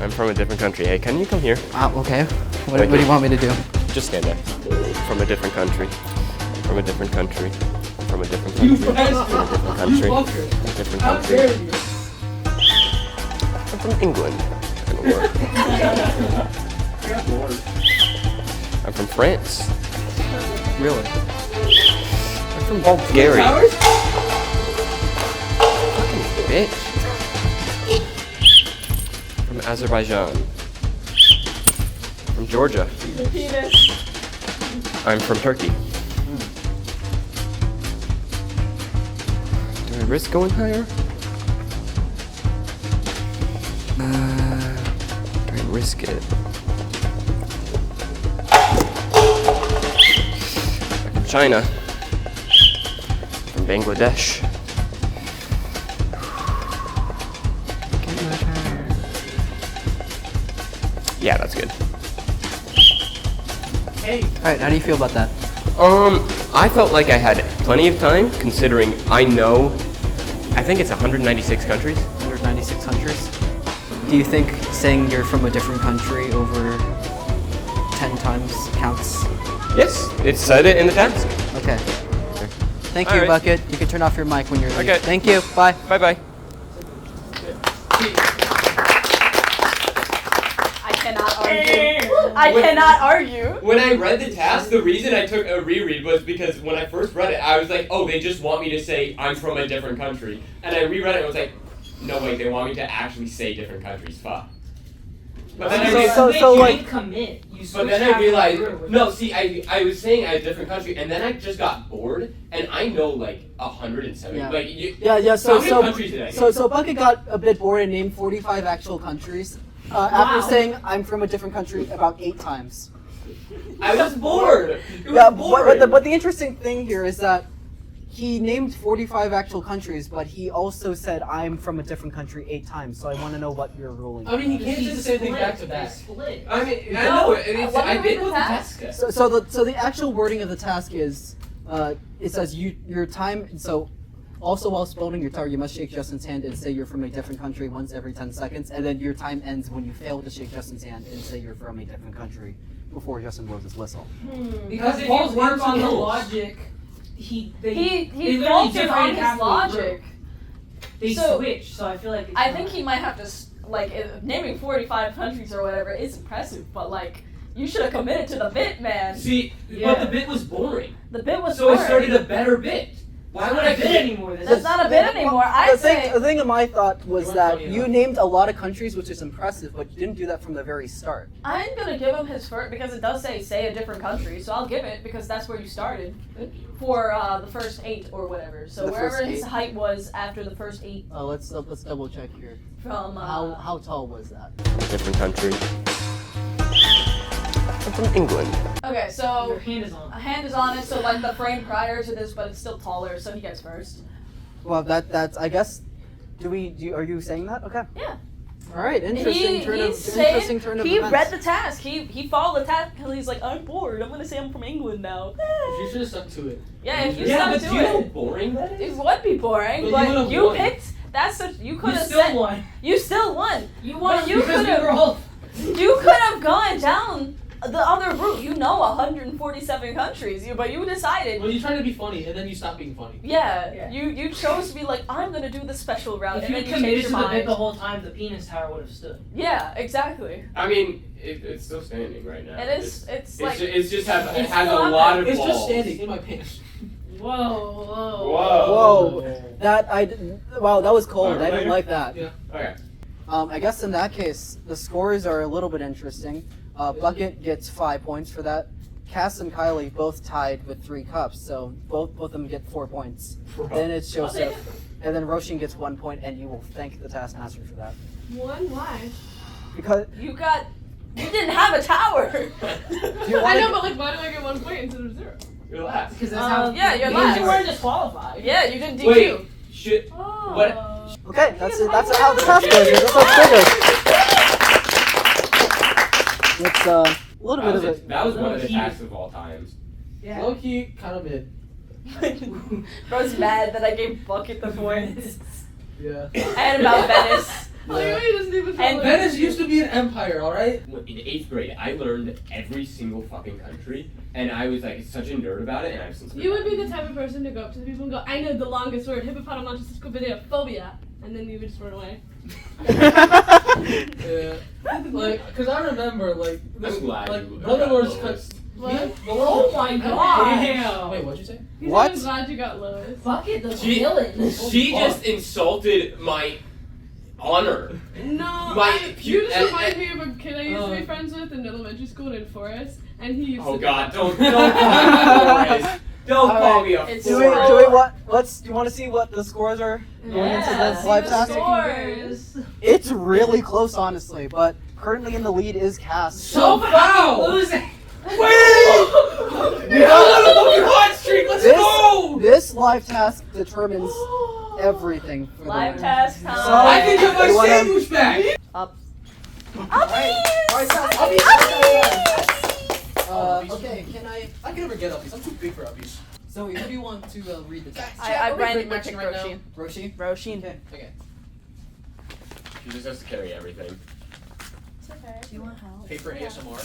[SPEAKER 3] I'm from a different country. Hey, can you come here?
[SPEAKER 2] Okay. What do you want me to do?
[SPEAKER 3] Just stand there. From a different country. From a different country. from a different country.
[SPEAKER 5] You bastard! You fucker!
[SPEAKER 3] Different
[SPEAKER 5] How
[SPEAKER 3] country.
[SPEAKER 5] dare you!
[SPEAKER 3] I'm from England. I'm from France.
[SPEAKER 2] Really?
[SPEAKER 3] I'm from Bulgaria. Fucking bitch. From Azerbaijan. From Georgia.
[SPEAKER 4] The penis.
[SPEAKER 3] I'm from Turkey. Do I risk going higher? Do I risk it? I'm from China. From Bangladesh. Yeah, that's good.
[SPEAKER 2] Alright, how do you feel about that?
[SPEAKER 3] I felt like I had plenty of time, considering I think it's 196 countries.
[SPEAKER 2] 196 countries? Do you think saying you're from a different country over 10 times counts?
[SPEAKER 3] Yes, it said it in the task.
[SPEAKER 2] Okay. Thank you,
[SPEAKER 3] All right.
[SPEAKER 2] Bucket. You can turn off your mic when you're leaving.
[SPEAKER 3] Okay.
[SPEAKER 2] Thank you. Bye.
[SPEAKER 3] Bye-bye.
[SPEAKER 4] I cannot argue. I cannot argue.
[SPEAKER 6] When I read the task, the reason I took a reread was because when I first read it, I was like, oh, they just want me to say I'm from a different country. And I reread it and I was like, no, wait, they want me to actually say different countries. Fuck. But then I realized,
[SPEAKER 9] commit. You
[SPEAKER 6] but then I realized, no, see, I was saying a different country, and then I just got bored, and I know like 170.
[SPEAKER 2] Yeah.
[SPEAKER 6] Like, you,
[SPEAKER 2] Yeah.
[SPEAKER 6] how many countries did I name?
[SPEAKER 2] So Bucket got a bit bored and named 45 actual countries. After saying I'm from a different country about 8 times.
[SPEAKER 6] I was bored. It was
[SPEAKER 2] Yeah,
[SPEAKER 6] boring.
[SPEAKER 2] but the interesting thing here is that he named 45 actual countries, but he also said I'm from a different country 8 times. So I want to know what your ruling.
[SPEAKER 5] I mean, he can't say the same thing back to back.
[SPEAKER 9] Split.
[SPEAKER 6] I mean, I know, and it's,
[SPEAKER 4] What
[SPEAKER 6] I
[SPEAKER 4] did we
[SPEAKER 6] did
[SPEAKER 4] do
[SPEAKER 6] what
[SPEAKER 4] the
[SPEAKER 6] the
[SPEAKER 4] task?
[SPEAKER 6] task said.
[SPEAKER 2] So the actual wording of the task is, it says your time. So also while spelling your target, you must shake Justin's hand and say you're from a different country once every 10 seconds, and then your time ends when you fail to shake Justin's hand and say you're from a different country before Justin blows his whistle.
[SPEAKER 9] Because if
[SPEAKER 5] Paul's
[SPEAKER 9] you work
[SPEAKER 5] into
[SPEAKER 9] on the
[SPEAKER 5] rules.
[SPEAKER 9] logic,
[SPEAKER 4] He
[SPEAKER 9] literally
[SPEAKER 4] faulted
[SPEAKER 9] different
[SPEAKER 4] on his
[SPEAKER 9] halfway
[SPEAKER 4] logic.
[SPEAKER 9] they
[SPEAKER 4] So,
[SPEAKER 9] switch. So I feel like it's
[SPEAKER 4] I
[SPEAKER 9] not-
[SPEAKER 4] think he might have to naming 45 countries or whatever is impressive, but like you should have committed to the bit, man.
[SPEAKER 6] See,
[SPEAKER 9] Yeah.
[SPEAKER 6] but the bit was boring.
[SPEAKER 4] The bit was
[SPEAKER 6] So I
[SPEAKER 4] boring.
[SPEAKER 6] started a better bit. Why would I
[SPEAKER 9] bid
[SPEAKER 6] commit?
[SPEAKER 9] anymore?
[SPEAKER 4] That's not a bit anymore. I'd say
[SPEAKER 2] The thing of my thought was
[SPEAKER 5] You weren't
[SPEAKER 2] that
[SPEAKER 5] funny
[SPEAKER 2] you
[SPEAKER 5] enough.
[SPEAKER 2] named a lot of countries, which is impressive, but you didn't do that from the very start.
[SPEAKER 4] I'm gonna give him his first because it does say a different country, so I'll give it because that's where you started for the first 8 or whatever. So
[SPEAKER 2] The
[SPEAKER 4] wherever
[SPEAKER 2] first
[SPEAKER 4] his
[SPEAKER 2] 8.
[SPEAKER 4] height was after the first 8
[SPEAKER 2] Let's double check here.
[SPEAKER 4] from
[SPEAKER 2] How tall was that?
[SPEAKER 3] Different country. I'm from England.
[SPEAKER 4] Okay,
[SPEAKER 9] Your
[SPEAKER 4] so
[SPEAKER 9] hand is on.
[SPEAKER 4] a hand is on it, so like the frame prior to this, but it's still taller, so he gets first.
[SPEAKER 2] Well, that's I guess. Are you saying that? Okay.
[SPEAKER 4] Yeah.
[SPEAKER 2] All right. Interesting turn of
[SPEAKER 4] He
[SPEAKER 2] events.
[SPEAKER 4] read the task. He followed the task because he's like, I'm bored. I'm gonna say I'm from England now.
[SPEAKER 5] You should have stuck to it.
[SPEAKER 4] Yeah, if you
[SPEAKER 6] Yeah,
[SPEAKER 4] stuck
[SPEAKER 6] but
[SPEAKER 4] to
[SPEAKER 6] do you know how
[SPEAKER 4] it,
[SPEAKER 6] boring that
[SPEAKER 4] it
[SPEAKER 6] is?
[SPEAKER 4] would be boring.
[SPEAKER 5] But you
[SPEAKER 4] But
[SPEAKER 5] would've
[SPEAKER 4] you
[SPEAKER 5] won.
[SPEAKER 4] picked. You could
[SPEAKER 9] You
[SPEAKER 4] have
[SPEAKER 9] still won.
[SPEAKER 4] You still won.
[SPEAKER 9] You won
[SPEAKER 4] But you
[SPEAKER 9] because we
[SPEAKER 4] could've-
[SPEAKER 9] were all.
[SPEAKER 4] You could have gone down the other route. You know, 147 countries. But you decided.
[SPEAKER 5] Well, you're trying to be funny, and then you stop being funny.
[SPEAKER 4] Yeah, you chose to be like, I'm gonna do the special route,
[SPEAKER 9] If
[SPEAKER 4] and
[SPEAKER 9] you
[SPEAKER 4] then
[SPEAKER 9] had
[SPEAKER 4] you
[SPEAKER 9] committed
[SPEAKER 4] changed
[SPEAKER 9] to
[SPEAKER 4] your
[SPEAKER 9] the bit
[SPEAKER 4] mind.
[SPEAKER 9] the whole time, the penis tower would have stood.
[SPEAKER 4] Yeah, exactly.
[SPEAKER 6] I mean, it's still standing right now.
[SPEAKER 4] It is. It's like.
[SPEAKER 6] It's just it
[SPEAKER 9] It's
[SPEAKER 6] has
[SPEAKER 9] still
[SPEAKER 6] a
[SPEAKER 9] up
[SPEAKER 6] lot
[SPEAKER 9] there.
[SPEAKER 6] of
[SPEAKER 5] It's
[SPEAKER 6] balls.
[SPEAKER 5] just standing in my pants.
[SPEAKER 9] Whoa.
[SPEAKER 6] Whoa.
[SPEAKER 2] Whoa. Wow, that was cold. I didn't like that.
[SPEAKER 5] Yeah.
[SPEAKER 6] Okay.
[SPEAKER 2] I guess in that case, the scores are a little bit interesting. Bucket gets 5 points for that. Cass and Kylie both tied with 3 cups, so both of them get 4 points. Then it's Joseph, and then Roisin gets 1 point, and you will thank the Taskmaster for that.
[SPEAKER 7] One, why?
[SPEAKER 2] Because
[SPEAKER 4] You didn't have a tower.
[SPEAKER 2] you
[SPEAKER 7] I
[SPEAKER 2] wanna
[SPEAKER 7] know, but like, why do I get 1 point instead of 0?
[SPEAKER 6] You're last.
[SPEAKER 9] Because that's how.
[SPEAKER 4] Yeah, you're
[SPEAKER 9] because
[SPEAKER 4] last.
[SPEAKER 9] you weren't disqualified.
[SPEAKER 4] Yeah, you didn't DQ.
[SPEAKER 6] Wait. Shit.
[SPEAKER 4] Oh.
[SPEAKER 6] What?
[SPEAKER 2] Okay, that's how the task goes. That's how it goes. It's a little bit of a.
[SPEAKER 6] That was one of the
[SPEAKER 9] Low-key.
[SPEAKER 6] tasks of all times.
[SPEAKER 9] Yeah.
[SPEAKER 5] Low key, kind of mid.
[SPEAKER 4] Bro's mad that I gave Bucket the points.
[SPEAKER 5] Yeah.
[SPEAKER 4] And about Venice.
[SPEAKER 7] Like, he doesn't even tell
[SPEAKER 4] And
[SPEAKER 7] us.
[SPEAKER 5] Venice used to be an empire, alright?
[SPEAKER 6] In 8th grade, I learned every single fucking country, and I was like such a nerd about it, and I've since.
[SPEAKER 7] You would be the type of person to go up to the people and go, I know the longest word, hippopotamonstroscopidophobia, and then you would just run away.
[SPEAKER 5] Yeah. Like, because I remember, like, this,
[SPEAKER 6] I'm glad
[SPEAKER 5] like,
[SPEAKER 6] you
[SPEAKER 5] Brother
[SPEAKER 6] got
[SPEAKER 5] Lord's
[SPEAKER 6] lowest.
[SPEAKER 7] What?
[SPEAKER 9] Oh my god.
[SPEAKER 8] Damn.
[SPEAKER 5] Wait, what'd you say?
[SPEAKER 7] He said,
[SPEAKER 2] What?
[SPEAKER 7] I'm glad you got Lois.
[SPEAKER 9] Bucket the
[SPEAKER 6] She-
[SPEAKER 9] villain.
[SPEAKER 6] She just insulted my honor.
[SPEAKER 7] No,
[SPEAKER 6] My-
[SPEAKER 7] you just
[SPEAKER 6] and-
[SPEAKER 7] remind me of a kid I used to be friends with in elementary school in Forest, and he used
[SPEAKER 6] Oh
[SPEAKER 7] to
[SPEAKER 6] God! Don't call me Forrest. Don't call me a
[SPEAKER 4] It's
[SPEAKER 2] Do
[SPEAKER 6] Forrest.
[SPEAKER 2] do you want to see what the scores are going into
[SPEAKER 9] Yeah,
[SPEAKER 2] this
[SPEAKER 9] see
[SPEAKER 2] live
[SPEAKER 9] the
[SPEAKER 2] task?
[SPEAKER 9] scores.
[SPEAKER 2] It's really close, honestly, but currently in the lead is Cass.
[SPEAKER 5] So foul!
[SPEAKER 9] Losing.
[SPEAKER 5] Wait! We got a fucking hot streak! Let's go!
[SPEAKER 2] This live task determines everything for
[SPEAKER 4] Live
[SPEAKER 2] the
[SPEAKER 4] task time.
[SPEAKER 2] So-
[SPEAKER 5] I can get my
[SPEAKER 2] You wanna-
[SPEAKER 5] sandwich back!
[SPEAKER 4] Up.
[SPEAKER 2] Alright, Cass, okay,
[SPEAKER 5] I can never get uppies. I'm too big for uppies.
[SPEAKER 2] Zoe, who do you want to read the text?
[SPEAKER 4] I randomly
[SPEAKER 5] matching
[SPEAKER 4] picked
[SPEAKER 5] right now.
[SPEAKER 4] Roisin.
[SPEAKER 2] Roshi?
[SPEAKER 4] Roisin.
[SPEAKER 2] Okay.
[SPEAKER 6] She just has to carry everything.
[SPEAKER 4] It's okay. Do you want help?
[SPEAKER 5] Paper ASMR.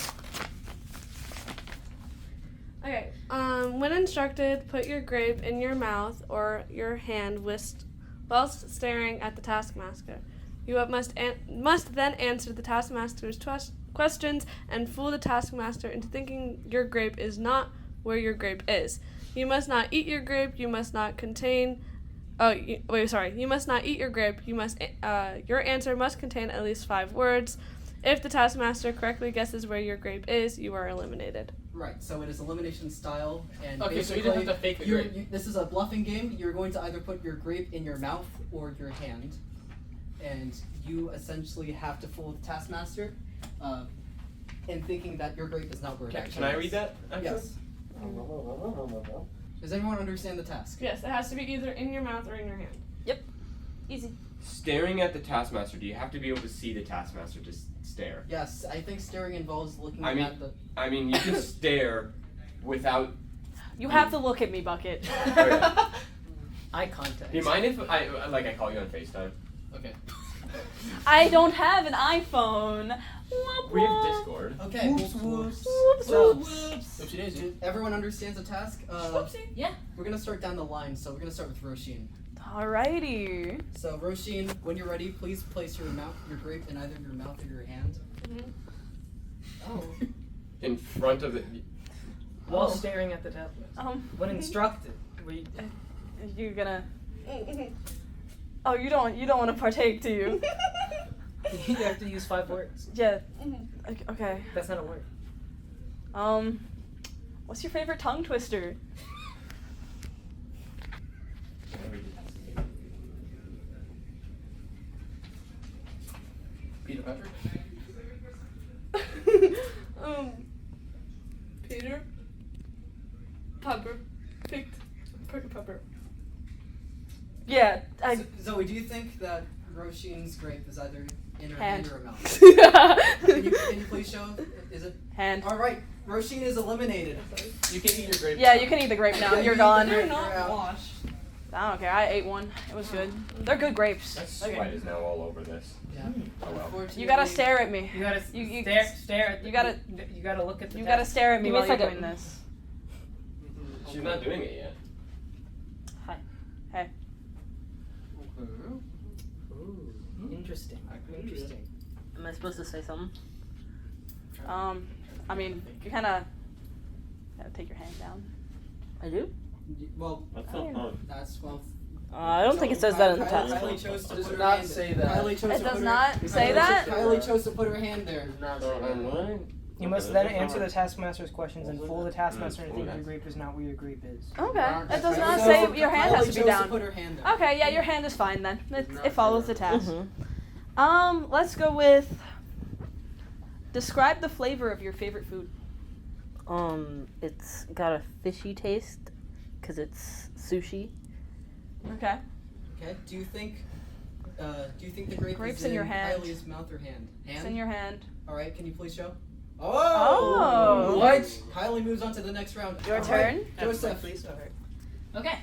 [SPEAKER 7] Okay. When instructed, put your grape in your mouth or your hand whilst staring at the taskmaster. You must then answer the taskmaster's questions and fool the taskmaster into thinking your grape is not where your grape is. You must not eat your grape. You must not contain. You must not eat your grape. Your answer must contain at least 5 words. If the taskmaster correctly guesses where your grape is, you are eliminated.
[SPEAKER 2] Right, so it is elimination style, and
[SPEAKER 5] Okay, so you
[SPEAKER 2] basically,
[SPEAKER 5] didn't have to fake the grape.
[SPEAKER 2] this is a bluffing game. You're going to either put your grape in your mouth or your hand, and you essentially have to fool the taskmaster in thinking that your grape is not where it actually
[SPEAKER 6] Can I
[SPEAKER 2] is.
[SPEAKER 6] read that? Actually?
[SPEAKER 2] Yes. Does everyone understand the task?
[SPEAKER 7] Yes, it has to be either in your mouth or in your hand.
[SPEAKER 4] Easy.
[SPEAKER 6] Staring at the taskmaster. Do you have to be able to see the taskmaster to stare?
[SPEAKER 2] Yes, I think staring involves looking
[SPEAKER 6] I mean-
[SPEAKER 2] at the.
[SPEAKER 6] I mean, you can stare without.
[SPEAKER 4] You have to look at me, Bucket.
[SPEAKER 6] Okay.
[SPEAKER 8] Eye contact.
[SPEAKER 6] Do you mind if I call you on FaceTime?
[SPEAKER 5] Okay.
[SPEAKER 4] I don't have an iPhone.
[SPEAKER 6] We have Discord.
[SPEAKER 2] Okay.
[SPEAKER 8] Whoops.
[SPEAKER 2] So,
[SPEAKER 5] Oopsie daisy.
[SPEAKER 2] everyone understands the task.
[SPEAKER 9] Yeah.
[SPEAKER 2] We're gonna start down the line. So we're gonna start with Roisin.
[SPEAKER 4] Alrighty.
[SPEAKER 2] So Roisin, when you're ready, please place your grape in either your mouth or your hand.
[SPEAKER 8] Oh.
[SPEAKER 6] In front of the.
[SPEAKER 8] While staring at the tablet. When instructed.
[SPEAKER 4] You're gonna. Oh, you don't want to partake, do you?
[SPEAKER 8] You have to use 5 words.
[SPEAKER 4] Yeah. Okay.
[SPEAKER 8] That's not a word.
[SPEAKER 4] What's your favorite tongue twister?
[SPEAKER 5] Peter Pepper.
[SPEAKER 7] Peter. Pepper. Picked. Pepper.
[SPEAKER 4] Yeah.
[SPEAKER 2] Zoe, do you think that Roisin's grape is either in her
[SPEAKER 4] Hand.
[SPEAKER 2] hand or her mouth? Can you please show? Is it?
[SPEAKER 4] Hand.
[SPEAKER 2] All right, Roisin is eliminated.
[SPEAKER 5] You can eat your grape.
[SPEAKER 4] Yeah, you can eat the grape now.
[SPEAKER 2] Yeah,
[SPEAKER 4] You're
[SPEAKER 2] you eat
[SPEAKER 4] gone.
[SPEAKER 2] the
[SPEAKER 7] They're
[SPEAKER 2] grape.
[SPEAKER 7] not washed.
[SPEAKER 4] I don't care. I ate one. It was good. They're good grapes.
[SPEAKER 6] That sweat is now all over this.
[SPEAKER 2] Yeah.
[SPEAKER 6] Oh well.
[SPEAKER 2] Unfortunately,
[SPEAKER 4] You gotta stare at me.
[SPEAKER 8] You gotta
[SPEAKER 4] You-
[SPEAKER 8] stare at the,
[SPEAKER 4] you gotta-
[SPEAKER 8] you gotta look at the
[SPEAKER 4] You gotta
[SPEAKER 8] tablet.
[SPEAKER 4] stare at me
[SPEAKER 9] Give me a
[SPEAKER 4] while you're
[SPEAKER 9] second.
[SPEAKER 4] doing this.
[SPEAKER 6] She's not doing it yet.
[SPEAKER 8] Ooh, interesting. Interesting.
[SPEAKER 9] Am I supposed to say something?
[SPEAKER 4] I mean, you kind of gotta take your hand down.
[SPEAKER 9] I do?
[SPEAKER 2] Well,
[SPEAKER 6] That's not fun.
[SPEAKER 2] that's well.
[SPEAKER 9] I don't think it says that in the
[SPEAKER 2] Kylie
[SPEAKER 9] task.
[SPEAKER 2] chose to
[SPEAKER 5] Does
[SPEAKER 2] put her
[SPEAKER 5] not
[SPEAKER 2] hand
[SPEAKER 5] say
[SPEAKER 2] there.
[SPEAKER 5] that.
[SPEAKER 2] Kylie chose
[SPEAKER 4] It
[SPEAKER 2] to
[SPEAKER 4] does
[SPEAKER 2] put
[SPEAKER 4] not
[SPEAKER 2] her,
[SPEAKER 4] say
[SPEAKER 2] Kylie
[SPEAKER 4] that?
[SPEAKER 2] Kylie chose to put her hand there.
[SPEAKER 8] You must then answer the taskmaster's questions and fool the taskmaster into thinking your grape is not where your grape is.
[SPEAKER 4] Okay. It does not
[SPEAKER 2] So,
[SPEAKER 4] say your hand has
[SPEAKER 2] Kylie
[SPEAKER 4] to be
[SPEAKER 2] chose
[SPEAKER 4] down.
[SPEAKER 2] put her hand there.
[SPEAKER 4] Okay, yeah, your hand is fine then. It follows the task.
[SPEAKER 9] Mm-hmm.
[SPEAKER 4] Let's go with describe the flavor of your favorite food.
[SPEAKER 9] It's got a fishy taste because it's sushi.
[SPEAKER 4] Okay.
[SPEAKER 2] Okay. Do you think the grape
[SPEAKER 4] Grape's
[SPEAKER 2] is
[SPEAKER 4] in your hand.
[SPEAKER 2] Kylie's mouth or hand? Hand.
[SPEAKER 4] It's in your hand.
[SPEAKER 2] All right. Can you please show?
[SPEAKER 4] Oh.
[SPEAKER 5] What?
[SPEAKER 2] Kylie moves on to the next round.
[SPEAKER 4] Your
[SPEAKER 2] All
[SPEAKER 4] turn.
[SPEAKER 2] right, Joseph,
[SPEAKER 9] Okay.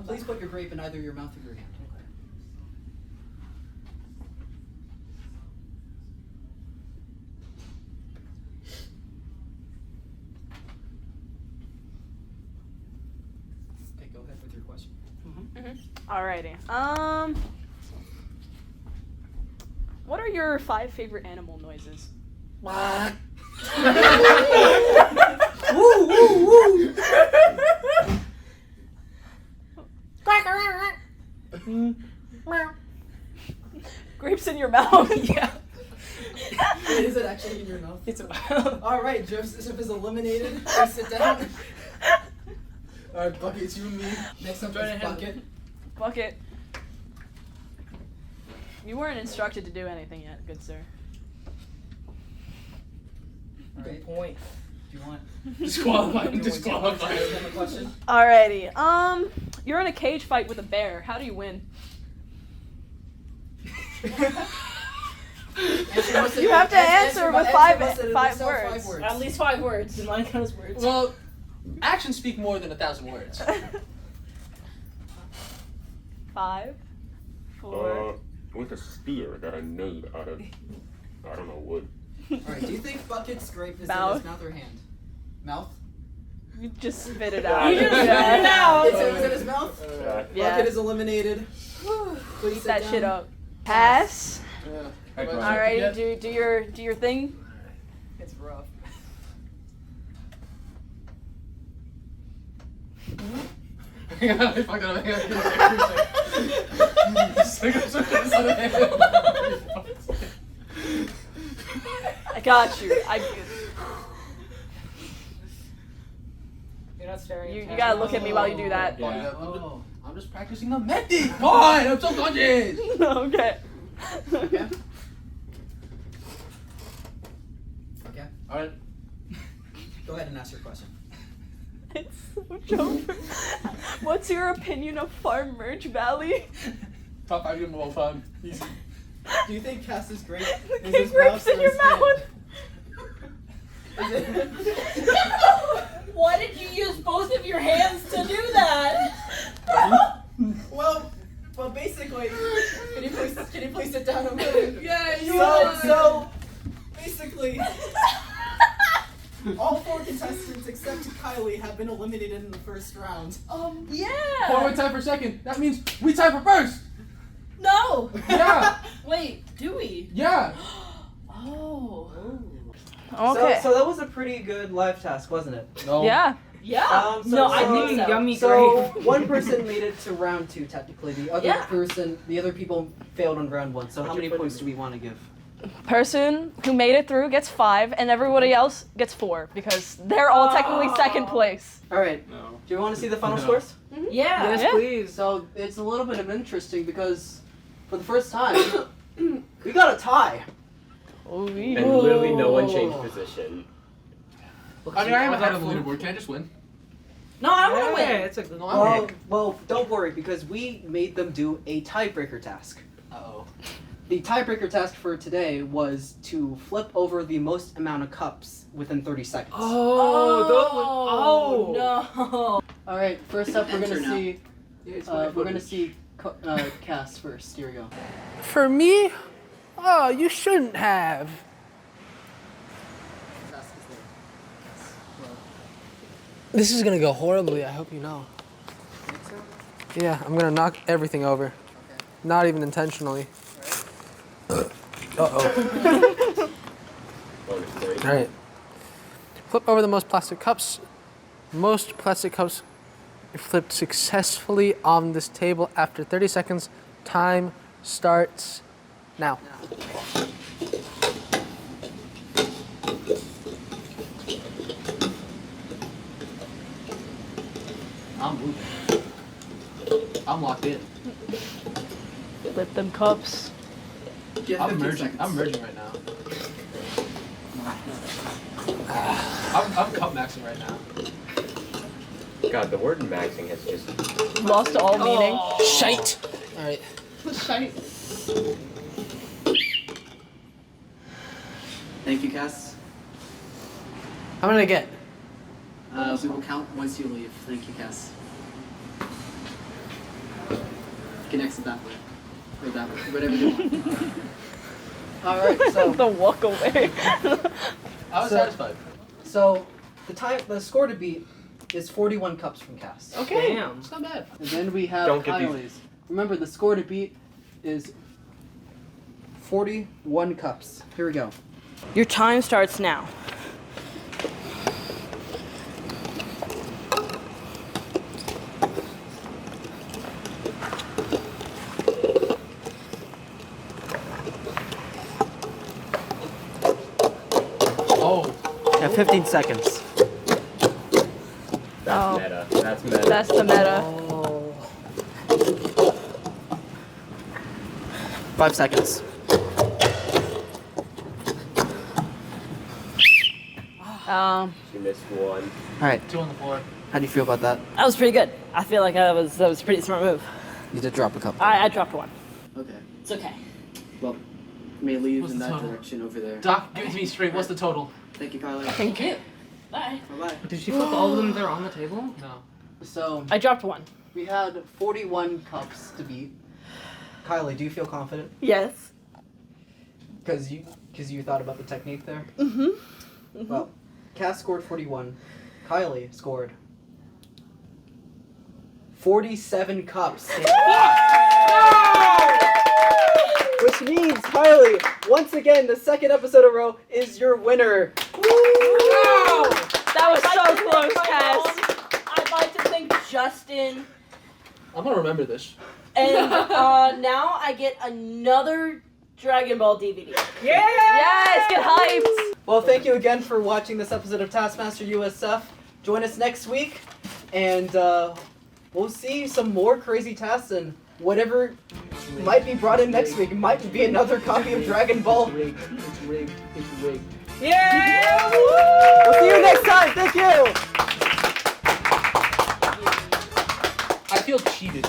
[SPEAKER 2] please put your grape in either your mouth or your hand.
[SPEAKER 4] Alrighty. What are your 5 favorite animal noises?
[SPEAKER 5] What?
[SPEAKER 9] Woo, woo, woo.
[SPEAKER 4] Grapes in your mouth.
[SPEAKER 8] Yeah.
[SPEAKER 2] Is it actually in your mouth?
[SPEAKER 8] It's
[SPEAKER 2] All right, Joseph is eliminated. Please sit down. All right, Bucket, it's you and me. Next up is Bucket.
[SPEAKER 4] Bucket. You weren't instructed to do anything yet, good sir.
[SPEAKER 2] Good point. Do you want?
[SPEAKER 5] Disqualified. Disqualified.
[SPEAKER 2] Another question?
[SPEAKER 4] Alrighty. You're in a cage fight with a bear. How do you win? You have to answer with five words.
[SPEAKER 9] At least 5 words. Did mine count as words?
[SPEAKER 5] Well, actions speak more than 1,000 words.
[SPEAKER 4] 5, 4.
[SPEAKER 11] With a spear that I made out of, I don't know, wood.
[SPEAKER 2] Alright, do you think Bucket's grape is in
[SPEAKER 4] Mouth.
[SPEAKER 2] his mouth or hand? Mouth?
[SPEAKER 4] You just spit it out.
[SPEAKER 9] You just spit it out.
[SPEAKER 2] It was in his mouth?
[SPEAKER 4] Yeah.
[SPEAKER 2] Bucket is eliminated. Please
[SPEAKER 4] Eat
[SPEAKER 2] sit
[SPEAKER 4] that
[SPEAKER 2] down.
[SPEAKER 4] shit up. Pass.
[SPEAKER 5] Yeah.
[SPEAKER 4] Alrighty, do your thing.
[SPEAKER 2] It's rough.
[SPEAKER 4] I got you.
[SPEAKER 8] You're not staring.
[SPEAKER 4] You gotta look at me while you do that.
[SPEAKER 5] Yeah. I'm just practicing the method. Come on, I'm so conscious.
[SPEAKER 4] Okay.
[SPEAKER 2] Okay. Okay.
[SPEAKER 5] All right.
[SPEAKER 2] Go ahead and ask your question.
[SPEAKER 4] It's so joke. What's your opinion of Farm Merch Valley?
[SPEAKER 5] Top 5 game of all time. Easy.
[SPEAKER 2] Do you think Cass is great?
[SPEAKER 4] Get grapes in your mouth.
[SPEAKER 9] Why did you use both of your hands to do that?
[SPEAKER 2] Well, basically, can you please sit down?
[SPEAKER 5] Yeah,
[SPEAKER 2] So basically, all 4 contestants except Kylie have been eliminated in the first round.
[SPEAKER 9] Yeah.
[SPEAKER 5] Forward time for second. That means we tie for first.
[SPEAKER 9] No.
[SPEAKER 5] Yeah.
[SPEAKER 9] Wait, do we?
[SPEAKER 5] Yeah.
[SPEAKER 9] Oh.
[SPEAKER 4] Okay.
[SPEAKER 2] So that was a pretty good live task, wasn't it?
[SPEAKER 5] No.
[SPEAKER 4] Yeah.
[SPEAKER 9] Yeah.
[SPEAKER 2] So-
[SPEAKER 9] I
[SPEAKER 2] so-
[SPEAKER 9] think so.
[SPEAKER 8] Yummy
[SPEAKER 2] So
[SPEAKER 8] grape.
[SPEAKER 2] one person made it to round 2 technically. The other people failed on round 1. So how many points do we want to give?
[SPEAKER 4] Person who made it through gets 5, and everybody else gets 4 because they're all technically second place.
[SPEAKER 2] All right.
[SPEAKER 11] No.
[SPEAKER 2] Do you want to see the final scores?
[SPEAKER 9] Yeah.
[SPEAKER 8] Yes,
[SPEAKER 4] Yeah.
[SPEAKER 8] please.
[SPEAKER 2] So it's a little bit of interesting because for the first time we got a tie.
[SPEAKER 3] And literally no one changed position.
[SPEAKER 5] I mean, I am ahead of the leaderboard. Can I just win?
[SPEAKER 9] No, I want to
[SPEAKER 8] Yeah,
[SPEAKER 9] win.
[SPEAKER 8] it's a good
[SPEAKER 2] Well, don't worry because we made them do a tiebreaker task.
[SPEAKER 5] Uh-oh.
[SPEAKER 2] The tiebreaker task for today was to flip over the most amount of cups within 30 seconds.
[SPEAKER 9] Oh no.
[SPEAKER 2] All right, first up we're gonna
[SPEAKER 11] Enter now.
[SPEAKER 2] see Cass first. Here we go.
[SPEAKER 10] For me? Oh, you shouldn't have. This is gonna go horribly, I hope you know. Yeah, I'm gonna knock everything over. Not even intentionally. Uh-oh. Alright. Flip over the most plastic cups. Most plastic cups flipped successfully on this table after 30 seconds. Time starts now.
[SPEAKER 5] I'm moving. I'm locked in.
[SPEAKER 4] Flip them cups.
[SPEAKER 5] I'm merging right now. I'm cup maxing right now.
[SPEAKER 3] God, the word maxing has just
[SPEAKER 4] Lost all meaning.
[SPEAKER 10] Shite! Alright.
[SPEAKER 2] Thank you, Cass.
[SPEAKER 10] How many did I get?
[SPEAKER 2] We will count once you leave. Thank you, Cass. You can exit that way. Or that way. Whatever you want. Alright, so
[SPEAKER 4] The walk away.
[SPEAKER 5] I was satisfied.
[SPEAKER 2] so the score to beat is 41 cups from Cass.
[SPEAKER 5] Okay.
[SPEAKER 8] Damn.
[SPEAKER 5] It's not bad.
[SPEAKER 2] And then we have
[SPEAKER 3] Don't get these-
[SPEAKER 2] Kylie's. Remember, the score to beat is 41 cups. Here we go.
[SPEAKER 9] Your time starts now.
[SPEAKER 5] Oh.
[SPEAKER 2] Yeah, 15 seconds.
[SPEAKER 3] That's meta. That's meta.
[SPEAKER 4] That's the meta.
[SPEAKER 8] Oh.
[SPEAKER 2] 5 seconds.
[SPEAKER 3] She missed one.
[SPEAKER 2] All right.
[SPEAKER 5] 2 on the floor.
[SPEAKER 2] How do you feel about that?
[SPEAKER 9] That was pretty good. I feel like that was a pretty smart move.
[SPEAKER 2] You did drop a cup.
[SPEAKER 9] I dropped one.
[SPEAKER 2] Okay.
[SPEAKER 9] It's okay.
[SPEAKER 2] Well, may leave
[SPEAKER 5] What's
[SPEAKER 2] in
[SPEAKER 5] the
[SPEAKER 2] that
[SPEAKER 5] total?
[SPEAKER 2] direction over there.
[SPEAKER 5] Doc, give it to me straight. What's the total?
[SPEAKER 2] Thank you, Kylie.
[SPEAKER 9] Thank you. Bye.
[SPEAKER 2] Bye-bye.
[SPEAKER 8] Did she put all of them there on the table?
[SPEAKER 5] No.
[SPEAKER 2] So,
[SPEAKER 4] I dropped one.
[SPEAKER 2] we had 41 cups to beat. Kylie, do you feel confident?
[SPEAKER 9] Yes.
[SPEAKER 2] Because you thought about the technique there?
[SPEAKER 9] Mm-hmm.
[SPEAKER 2] Well, Cass scored 41. Kylie scored 47 cups. Which means, Kylie, once again, the second episode in a row is your winner.
[SPEAKER 4] That was so close, Cass.
[SPEAKER 9] I'd like to thank Justin.
[SPEAKER 5] I'm gonna remember this.
[SPEAKER 9] And now I get another Dragon Ball DVD.
[SPEAKER 8] Yeah!
[SPEAKER 4] Yes, get hyped.
[SPEAKER 2] Well, thank you again for watching this episode of Taskmaster USF. Join us next week, and we'll see some more crazy tasks and whatever might be brought in next week. It might be another copy of Dragon Ball.
[SPEAKER 5] It's rigged. It's rigged.
[SPEAKER 8] Yeah!
[SPEAKER 2] We'll see you next time. Thank you.
[SPEAKER 5] I feel cheated.